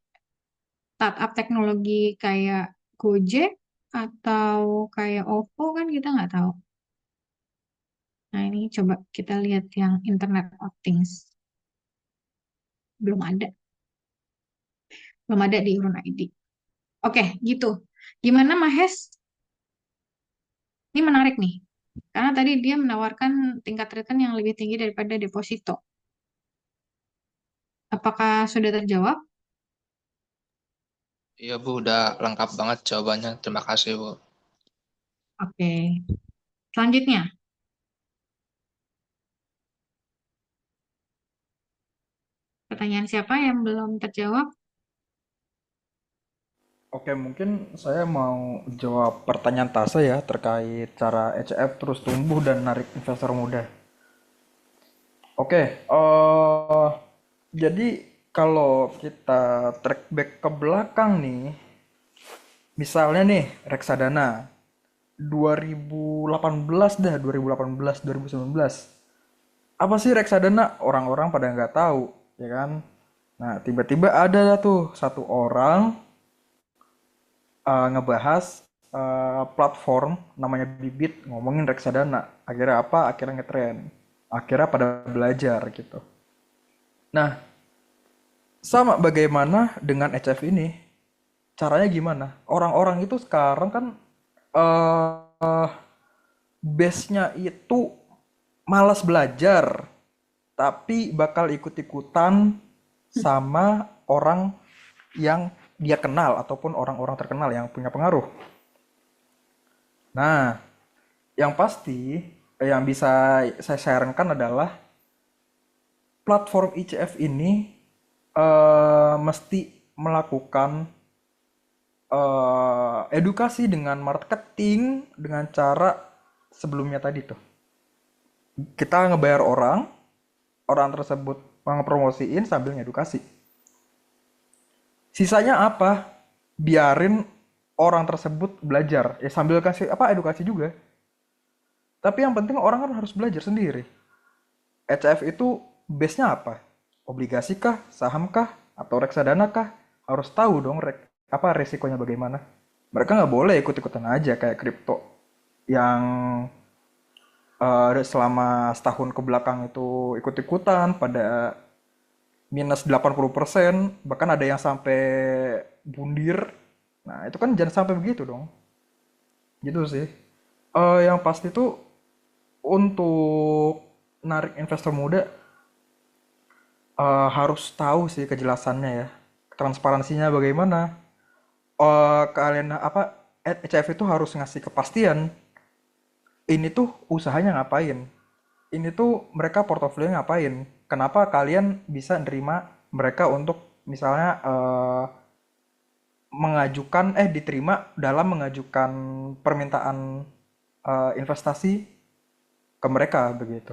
startup teknologi kayak Gojek atau kayak OVO kan kita nggak tahu. Nah, ini coba kita lihat yang Internet of Things. Belum ada. Belum ada di Urun ID. Oke, gitu. Gimana Mahes? Ini menarik nih. Karena tadi dia menawarkan tingkat return yang lebih tinggi daripada deposito. Apakah sudah terjawab? Iya Bu, udah lengkap banget jawabannya. Terima kasih Bu. Oke. Selanjutnya, pertanyaan siapa yang belum terjawab? Oke, mungkin saya mau jawab pertanyaan Tasa ya terkait cara ECF terus tumbuh dan narik investor muda. Oke, jadi kalau kita track back ke belakang nih, misalnya nih reksadana 2018 dah, 2018, 2019. Apa sih reksadana? Orang-orang pada nggak tahu, ya kan? Nah, tiba-tiba ada tuh satu orang ngebahas platform namanya Bibit ngomongin reksadana. Akhirnya apa? Akhirnya ngetren. Akhirnya pada belajar gitu. Nah, sama bagaimana dengan HF ini? Caranya gimana? Orang-orang itu sekarang kan base-nya itu malas belajar, tapi bakal ikut-ikutan sama orang yang dia kenal ataupun orang-orang terkenal yang punya pengaruh. Nah, yang pasti yang bisa saya sarankan adalah platform ICF ini mesti melakukan edukasi dengan marketing dengan cara sebelumnya tadi tuh. Kita ngebayar orang tersebut ngepromosiin sambil ngedukasi. Sisanya apa? Biarin orang tersebut belajar. Ya sambil kasih edukasi juga. Tapi yang penting orang kan harus belajar sendiri. ETF itu base-nya apa? Obligasi kah? Saham kah? Atau reksadana kah? Harus tahu dong resikonya bagaimana. Mereka nggak boleh ikut-ikutan aja kayak kripto yang selama setahun ke belakang itu ikut-ikutan pada minus 80%, bahkan ada yang sampai bundir. Nah, itu kan jangan sampai begitu dong. Gitu sih. Yang pasti tuh untuk narik investor muda harus tahu sih kejelasannya ya. Transparansinya bagaimana. Kalian ETF itu harus ngasih kepastian. Ini tuh usahanya ngapain? Ini tuh mereka portofolio ngapain? kenapa kalian bisa nerima mereka untuk misalnya diterima dalam mengajukan permintaan investasi ke mereka begitu.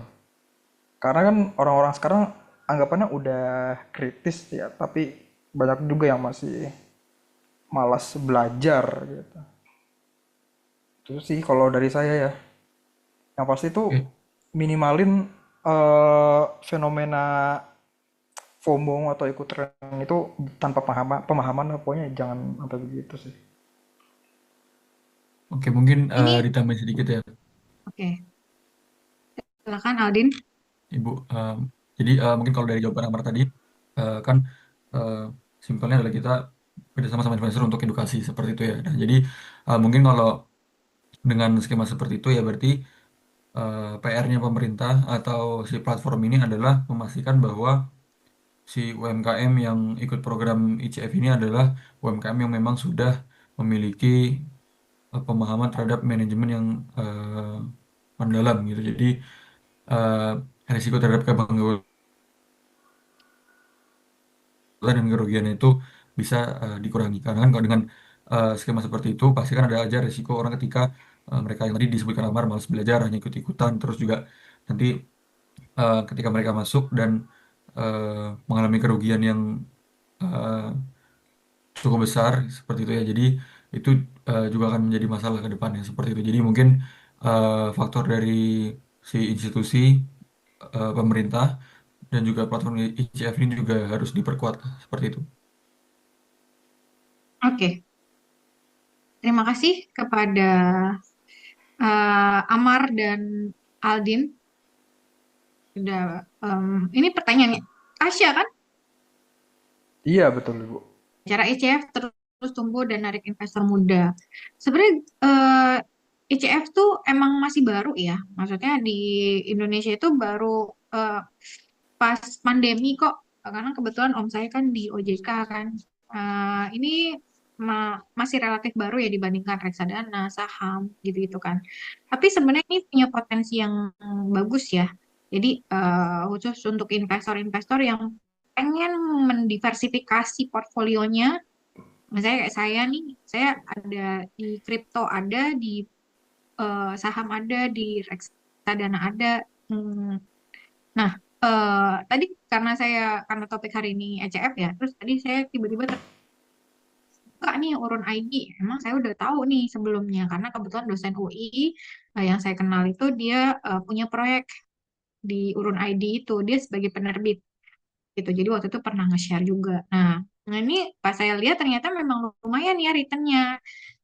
Karena kan orang-orang sekarang anggapannya udah kritis ya, tapi banyak juga yang masih malas belajar gitu. Itu sih kalau dari saya ya. Yang pasti itu Oke. minimalin fenomena FOMO atau ikut tren itu tanpa pemahaman pokoknya jangan sampai begitu sih. Oke, mungkin Ini, ditambahin sedikit ya, oke, silakan Aldin. Ibu. Jadi mungkin kalau dari jawaban Amar tadi, kan eh, simpelnya adalah kita kerjasama sama influencer untuk edukasi seperti itu ya. Nah, jadi mungkin kalau dengan skema seperti itu ya berarti PR-nya pemerintah atau si platform ini adalah memastikan bahwa si UMKM yang ikut program ICF ini adalah UMKM yang memang sudah memiliki pemahaman terhadap manajemen yang mendalam gitu. Jadi risiko terhadap kebanggaan dan kerugian itu bisa dikurangi. Karena kan kalau dengan skema seperti itu pasti kan ada aja risiko orang ketika mereka yang tadi disebutkan Amar malas belajar hanya ikut-ikutan terus juga nanti ketika mereka masuk dan mengalami kerugian yang eh, cukup besar seperti itu ya. Jadi itu juga akan menjadi masalah ke depannya seperti itu. Jadi mungkin faktor dari si institusi pemerintah dan juga platform ICF ini juga harus diperkuat seperti itu. Oke, terima kasih kepada Amar dan Aldin. Sudah, ini pertanyaannya Asya kan? Iya betul Ibu. Cara ICF terus tumbuh dan narik investor muda. Sebenarnya ICF tuh emang masih baru ya. Maksudnya di Indonesia itu baru pas pandemi kok. Karena kebetulan om saya kan di OJK kan. Ini masih relatif baru ya dibandingkan reksadana, saham gitu-gitu kan. Tapi sebenarnya ini punya potensi yang bagus ya. Jadi khusus untuk investor-investor yang pengen mendiversifikasi portfolionya. Misalnya kayak saya nih, saya ada di kripto, ada di saham, ada di reksadana, ada. Hmm, Nah, tadi karena topik hari ini ECF ya, terus tadi saya tiba-tiba terbuka nih urun ID. Emang saya udah tahu nih sebelumnya karena kebetulan dosen UI yang saya kenal itu dia punya proyek di urun ID itu, dia sebagai penerbit gitu. Jadi waktu itu pernah nge-share juga. Nah, ini pas saya lihat ternyata memang lumayan ya returnnya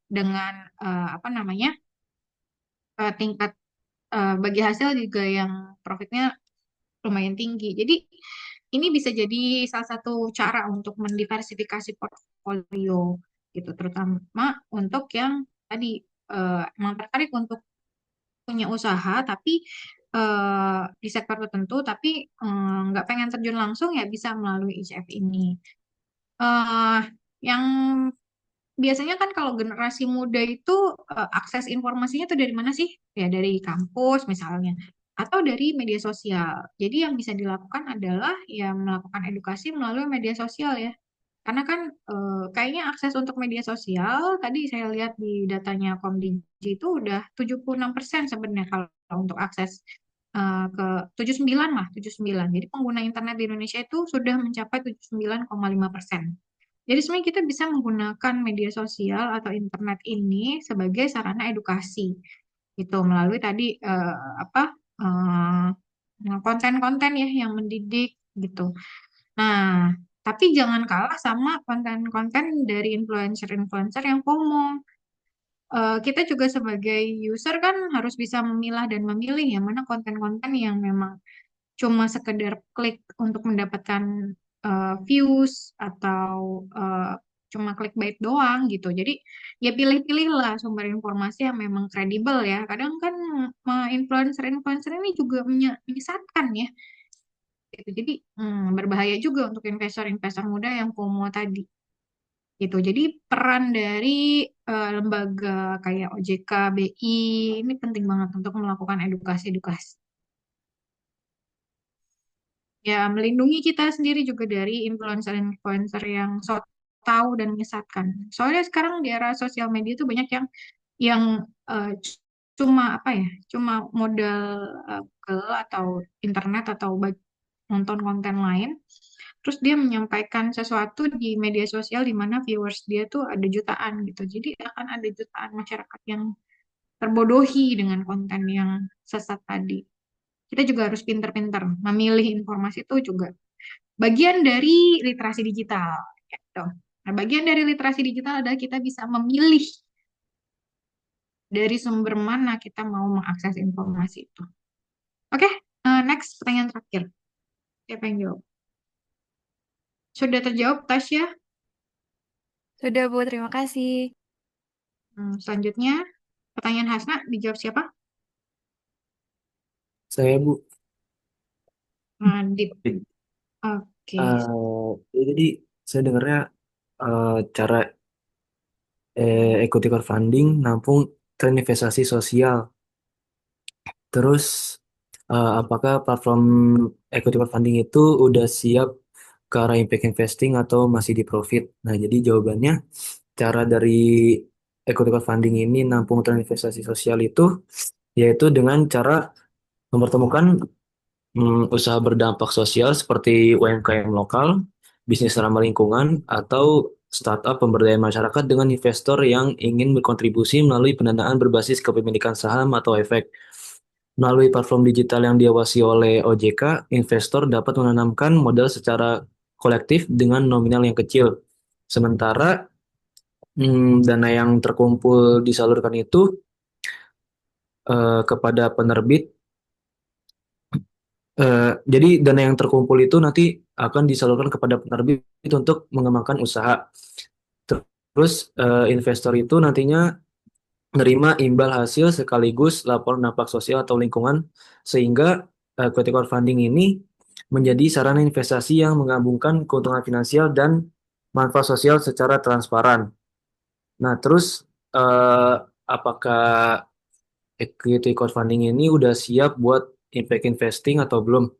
dengan apa namanya tingkat bagi hasil juga yang profitnya lumayan tinggi. Jadi ini bisa jadi salah satu cara untuk mendiversifikasi portfolio gitu, terutama untuk yang tadi emang tertarik untuk punya usaha tapi di sektor tertentu tapi nggak pengen terjun langsung ya bisa melalui ICF ini. eh yang biasanya kan kalau generasi muda itu akses informasinya tuh dari mana sih? Ya dari kampus misalnya atau dari media sosial. Jadi yang bisa dilakukan adalah ya melakukan edukasi melalui media sosial ya. Karena kan kayaknya akses untuk media sosial tadi saya lihat di datanya Komdigi itu udah 76% sebenarnya kalau untuk akses ke 79 lah, 79. Jadi pengguna internet di Indonesia itu sudah mencapai 79,5%. Jadi sebenarnya kita bisa menggunakan media sosial atau internet ini sebagai sarana edukasi gitu melalui tadi apa konten-konten ya yang mendidik gitu. Nah, tapi jangan kalah sama konten-konten dari influencer-influencer yang FOMO. Kita juga sebagai user kan harus bisa memilah dan memilih yang mana konten-konten yang memang cuma sekedar klik untuk mendapatkan views atau cuma clickbait doang gitu. Jadi ya pilih-pilihlah sumber informasi yang memang kredibel ya. Kadang kan influencer-influencer ini juga menyesatkan ya. Gitu. Jadi berbahaya juga untuk investor-investor muda yang FOMO tadi. Gitu. Jadi peran dari lembaga kayak OJK, BI ini penting banget untuk melakukan edukasi-edukasi. ya melindungi kita sendiri juga dari influencer-influencer yang so tahu dan menyesatkan. Soalnya sekarang di era sosial media tuh banyak yang cuma apa ya, cuma modal Google atau internet atau nonton konten lain, terus dia menyampaikan sesuatu di media sosial di mana viewers dia tuh ada jutaan gitu. Jadi akan ada jutaan masyarakat yang terbodohi dengan konten yang sesat tadi. Kita juga harus pinter-pinter memilih informasi itu juga bagian dari literasi digital. Gitu. Nah, bagian dari literasi digital adalah kita bisa memilih dari sumber mana kita mau mengakses informasi itu. Oke, next pertanyaan terakhir. Siapa yang jawab? Sudah terjawab, Tasya? Sudah, Bu. Terima kasih. Selanjutnya, pertanyaan Hasna dijawab siapa? Saya, Bu. Dip. Oke. Jadi saya dengarnya cara equity crowdfunding nampung tren investasi sosial. Terus apakah platform equity crowdfunding itu udah siap ke arah impact investing atau masih di profit? Nah, jadi jawabannya cara dari equity crowdfunding ini nampung tren investasi sosial itu yaitu dengan cara mempertemukan usaha berdampak sosial seperti UMKM lokal, bisnis ramah lingkungan, atau startup pemberdayaan masyarakat dengan investor yang ingin berkontribusi melalui pendanaan berbasis kepemilikan saham atau efek. Melalui platform digital yang diawasi oleh OJK, investor dapat menanamkan modal secara kolektif dengan nominal yang kecil. Sementara dana yang terkumpul disalurkan itu kepada penerbit. Jadi dana yang terkumpul itu nanti akan disalurkan kepada penerbit untuk mengembangkan usaha. Terus investor itu nantinya menerima imbal hasil sekaligus laporan dampak sosial atau lingkungan sehingga equity crowdfunding ini menjadi sarana investasi yang menggabungkan keuntungan finansial dan manfaat sosial secara transparan. Nah, terus apakah equity crowdfunding ini udah siap buat impact investing atau belum?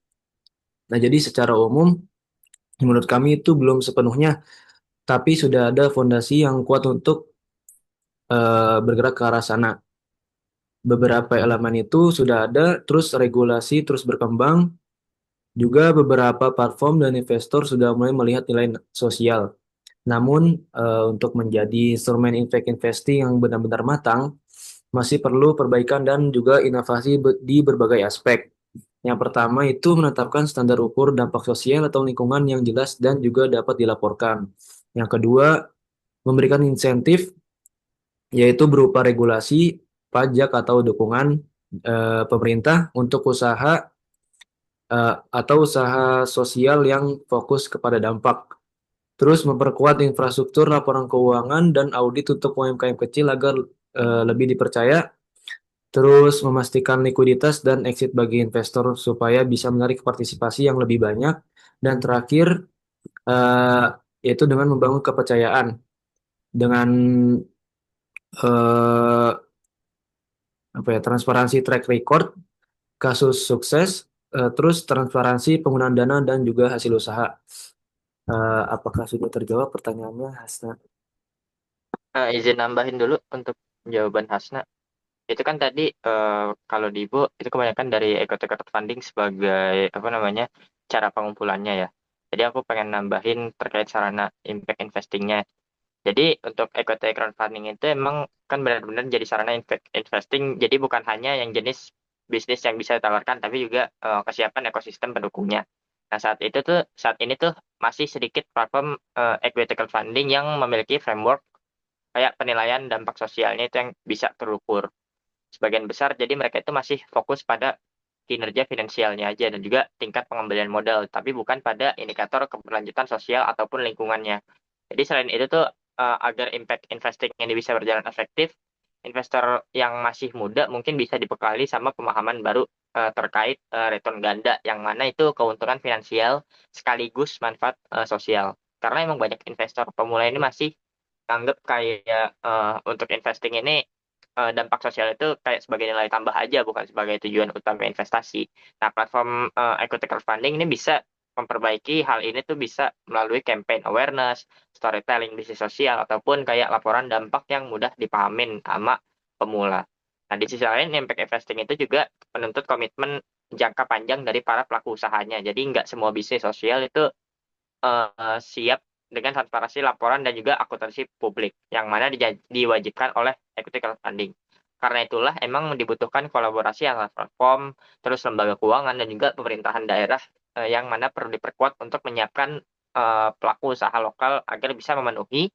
Nah, jadi secara umum menurut kami itu belum sepenuhnya, tapi sudah ada fondasi yang kuat untuk bergerak ke arah sana. Beberapa elemen itu sudah ada, terus regulasi terus berkembang, juga beberapa platform dan investor sudah mulai melihat nilai sosial. Namun, untuk menjadi instrumen impact investing yang benar-benar matang, masih perlu perbaikan dan juga inovasi di berbagai aspek. Yang pertama itu menetapkan standar ukur dampak sosial atau lingkungan yang jelas dan juga dapat dilaporkan. Yang kedua, memberikan insentif, yaitu berupa regulasi, pajak atau dukungan pemerintah untuk usaha atau usaha sosial yang fokus kepada dampak. Terus memperkuat infrastruktur laporan keuangan dan audit untuk UMKM kecil agar lebih dipercaya. Terus memastikan likuiditas dan exit bagi investor supaya bisa menarik partisipasi yang lebih banyak. Dan terakhir, eh, yaitu dengan membangun kepercayaan dengan eh, apa ya, transparansi track record, kasus sukses, terus transparansi penggunaan dana dan juga hasil usaha. Apakah sudah terjawab pertanyaannya, Hasna? Izin nambahin dulu untuk jawaban Hasna. Itu kan tadi kalau di Ibu itu kebanyakan dari equity crowdfunding sebagai apa namanya cara pengumpulannya ya. Jadi aku pengen nambahin terkait sarana impact investingnya. Jadi untuk equity crowdfunding itu emang kan benar-benar jadi sarana impact investing. Jadi bukan hanya yang jenis bisnis yang bisa ditawarkan, tapi juga kesiapan ekosistem pendukungnya. Nah saat ini tuh masih sedikit platform equity crowdfunding yang memiliki framework kayak penilaian dampak sosialnya itu yang bisa terukur sebagian besar. Jadi mereka itu masih fokus pada kinerja finansialnya aja dan juga tingkat pengembalian modal, tapi bukan pada indikator keberlanjutan sosial ataupun lingkungannya. Jadi selain itu tuh agar impact investing ini bisa berjalan efektif, investor yang masih muda mungkin bisa dibekali sama pemahaman baru terkait return ganda yang mana itu keuntungan finansial sekaligus manfaat sosial. Karena emang banyak investor pemula ini masih anggap kayak untuk investing ini dampak sosial itu kayak sebagai nilai tambah aja, bukan sebagai tujuan utama investasi. Nah, platform equity crowdfunding ini bisa memperbaiki hal ini tuh bisa melalui campaign awareness, storytelling bisnis sosial, ataupun kayak laporan dampak yang mudah dipahamin sama pemula. Nah, di sisi lain, impact investing itu juga menuntut komitmen jangka panjang dari para pelaku usahanya. Jadi nggak semua bisnis sosial itu siap dengan transparansi laporan dan juga akuntansi publik, yang mana diwajibkan oleh equity crowdfunding. Karena itulah emang dibutuhkan kolaborasi antara platform, terus lembaga keuangan, dan juga pemerintahan daerah yang mana perlu diperkuat untuk menyiapkan pelaku usaha lokal agar bisa memenuhi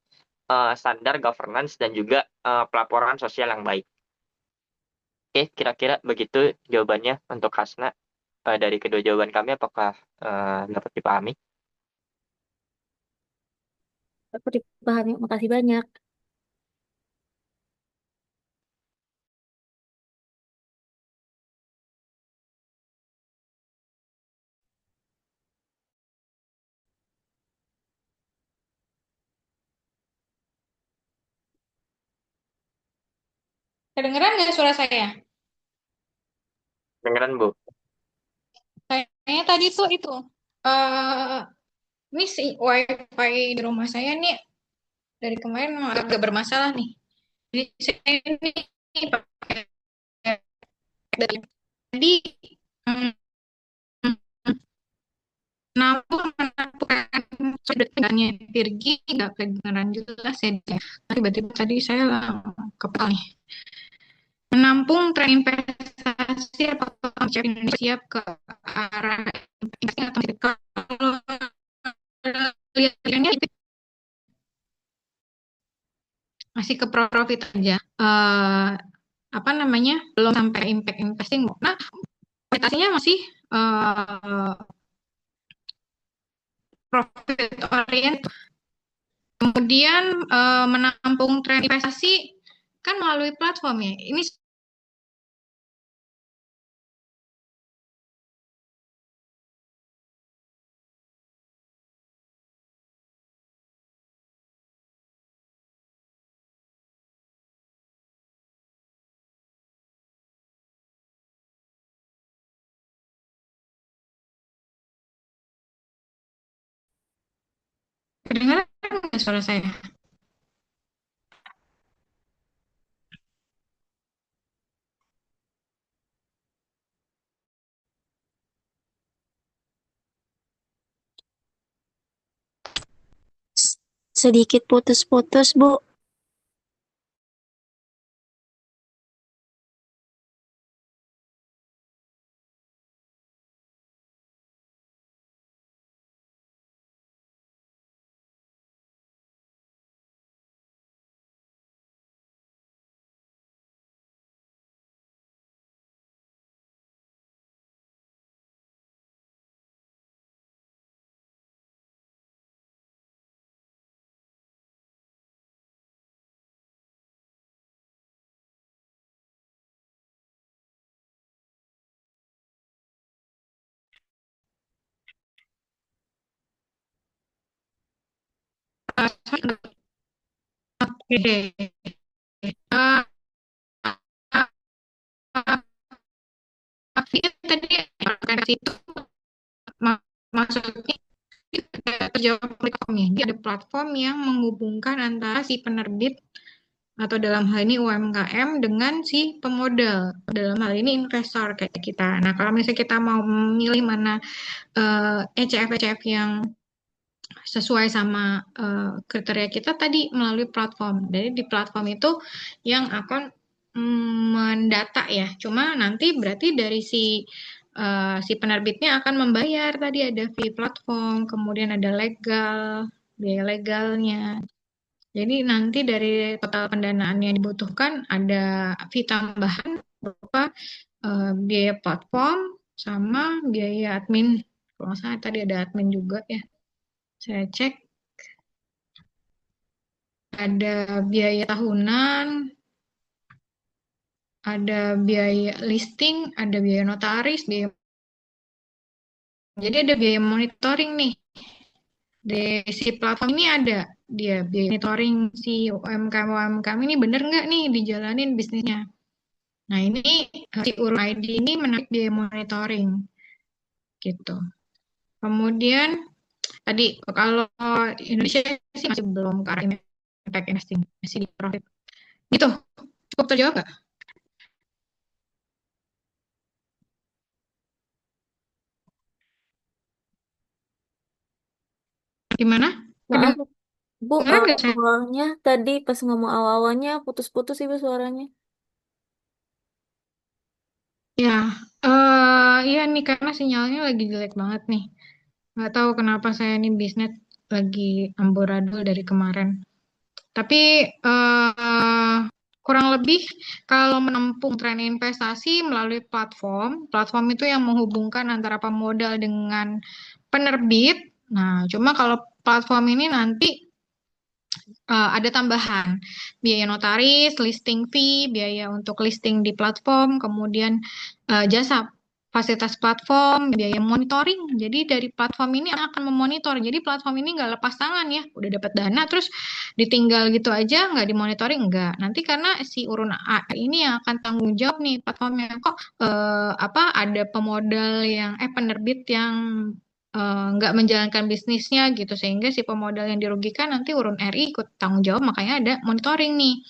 standar governance dan juga pelaporan sosial yang baik. Oke, kira-kira begitu jawabannya untuk Hasna. Dari kedua jawaban kami, apakah dapat dipahami? Aku dipahami, makasih banyak. Kedengeran nggak suara saya? Dengeran, Bu? Kayaknya tadi tuh itu. eh ini si wifi di rumah saya nih dari kemarin agak bermasalah nih. Jadi saya ini pakai jadi mm, menapukkannya Virgi nggak kedengeran jelas ya. Tiba-tiba tadi saya kepal nih. Menampung tren investasi apakah Indonesia siap ke arah investasi atau tidak? Kalau lihatnya masih ke profit aja. Apa namanya? Belum sampai impact investing. Nah, orientasinya masih profit orient. Kemudian menampung tren investasi kan melalui platform ya. Ini kedengaran nggak suara saya? Sedikit putus-putus, Bu. Oke. Uh, tapi tadi aplikasi itu maksudnya terjawab platformnya. Dia ada platform yang menghubungkan antara si penerbit atau dalam hal ini UMKM dengan si pemodal. Dalam hal ini investor kayak kita. Nah, kalau misalnya kita mau memilih mana ECF-ECF yang sesuai sama kriteria kita tadi melalui platform. Jadi di platform itu yang akan mendata ya. Cuma nanti berarti dari si penerbitnya akan membayar tadi ada fee platform, kemudian ada biaya legalnya. Jadi nanti dari total pendanaan yang dibutuhkan ada fee tambahan berupa biaya platform sama biaya admin. Kalau nggak salah tadi ada admin juga ya. Saya cek ada biaya tahunan, ada biaya listing, ada biaya notaris, jadi ada biaya monitoring nih. Di si platform ini ada dia biaya monitoring si UMKM ini bener nggak nih dijalanin bisnisnya. Nah ini si Urun ID ini menarik biaya monitoring gitu. Kemudian tadi kalau Indonesia sih masih belum ke arah impact investing, masih di profit. Gitu, cukup terjawab nggak? Gimana? Maaf, Bu, Kedengeran nggak saya? suaranya tadi pas ngomong awal-awalnya putus-putus Ibu suaranya. Ya, iya nih karena sinyalnya lagi jelek banget nih. Nggak tahu kenapa saya nih bisnet lagi amburadul dari kemarin. Tapi kurang lebih kalau menempuh tren investasi melalui platform, platform itu yang menghubungkan antara pemodal dengan penerbit. Nah, cuma kalau platform ini nanti ada tambahan biaya notaris, listing fee, biaya untuk listing di platform, kemudian jasa fasilitas platform, biaya monitoring. Jadi dari platform ini akan memonitor. Jadi platform ini nggak lepas tangan ya, udah dapat dana terus ditinggal gitu aja, nggak dimonitoring, nggak. Nanti karena si Urun A ini yang akan tanggung jawab nih platformnya kok apa ada pemodal yang penerbit yang nggak menjalankan bisnisnya gitu sehingga si pemodal yang dirugikan nanti Urun RI ikut tanggung jawab makanya ada monitoring nih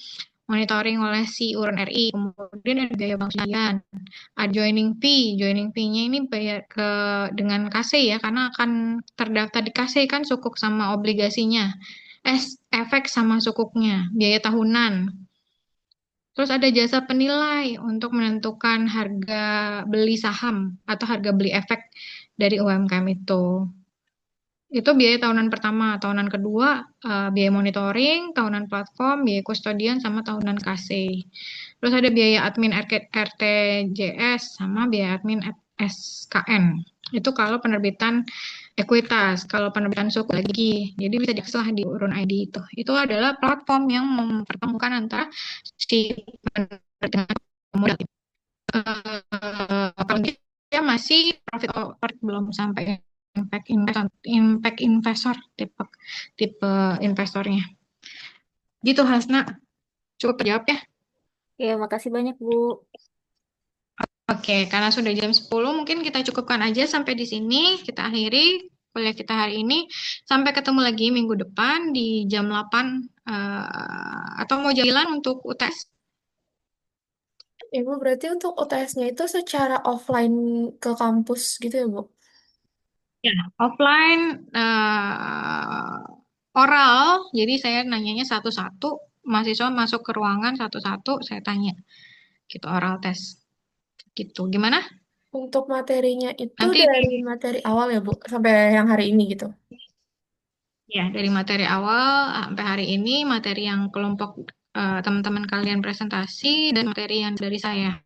monitoring oleh si Urun RI kemudian ada biaya bank sudian ada joining fee-nya ini bayar ke dengan KC ya karena akan terdaftar di KC kan sukuk sama obligasinya efek sama sukuknya biaya tahunan terus ada jasa penilai untuk menentukan harga beli saham atau harga beli efek dari UMKM itu. Itu biaya tahunan pertama, tahunan kedua biaya monitoring, tahunan platform, biaya kustodian sama tahunan KC. Terus ada biaya admin RTJS sama biaya admin SKN. Itu kalau penerbitan ekuitas, kalau penerbitan suku lagi. Jadi bisa diakses lah di Urun ID itu. Itu adalah platform yang mempertemukan antara si penerbit dengan pemodal. Kalau dia masih profit belum sampai impact investor tipe tipe investornya. Gitu Hasna. Cukup terjawab ya? Ya, makasih banyak Bu. Oke, karena sudah jam 10 mungkin kita cukupkan aja sampai di sini. Kita akhiri kuliah kita hari ini. Sampai ketemu lagi minggu depan di jam 8 atau mau jalan untuk UTS? Ibu berarti untuk UTS-nya itu secara offline ke kampus gitu ya, Bu? Ya, offline oral. Jadi saya nanyanya satu-satu. Mahasiswa masuk ke ruangan satu-satu, saya tanya. Gitu oral test. Gitu. Gimana? Untuk materinya itu Nanti dari materi awal ya, Bu, sampai yang hari ini gitu. ya dari materi awal sampai hari ini, materi yang kelompok teman-teman kalian presentasi dan materi yang dari saya.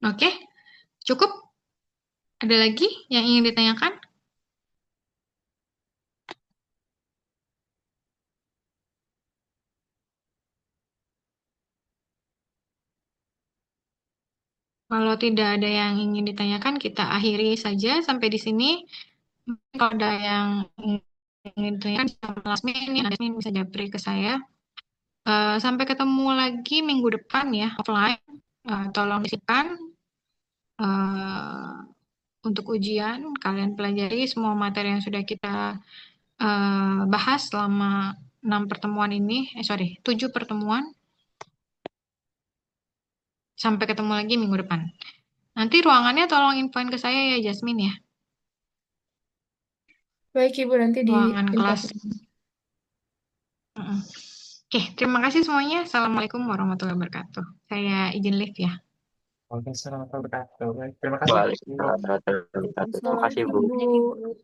Oke, cukup? Ada lagi yang ingin ditanyakan? Kalau tidak ada yang ingin ditanyakan, kita akhiri saja sampai di sini. Kalau ada yang ingin ditanyakan, Lasmin bisa japri ke saya. Sampai ketemu lagi minggu depan ya, offline. Tolong disiapkan untuk ujian. Kalian pelajari semua materi yang sudah kita bahas selama 6 pertemuan ini. 7 pertemuan. Sampai ketemu lagi minggu depan. Nanti ruangannya tolong infoin ke saya ya, Jasmine ya. Baik, Ibu, nanti di Ruangan kelas. infokan. Oke, terima kasih semuanya. Assalamualaikum warahmatullahi wabarakatuh. Saya izin live ya. Oke, selamat berkata. Terima kasih. Waalaikumsalam warahmatullahi wabarakatuh. Terima kasih Bu. Bu.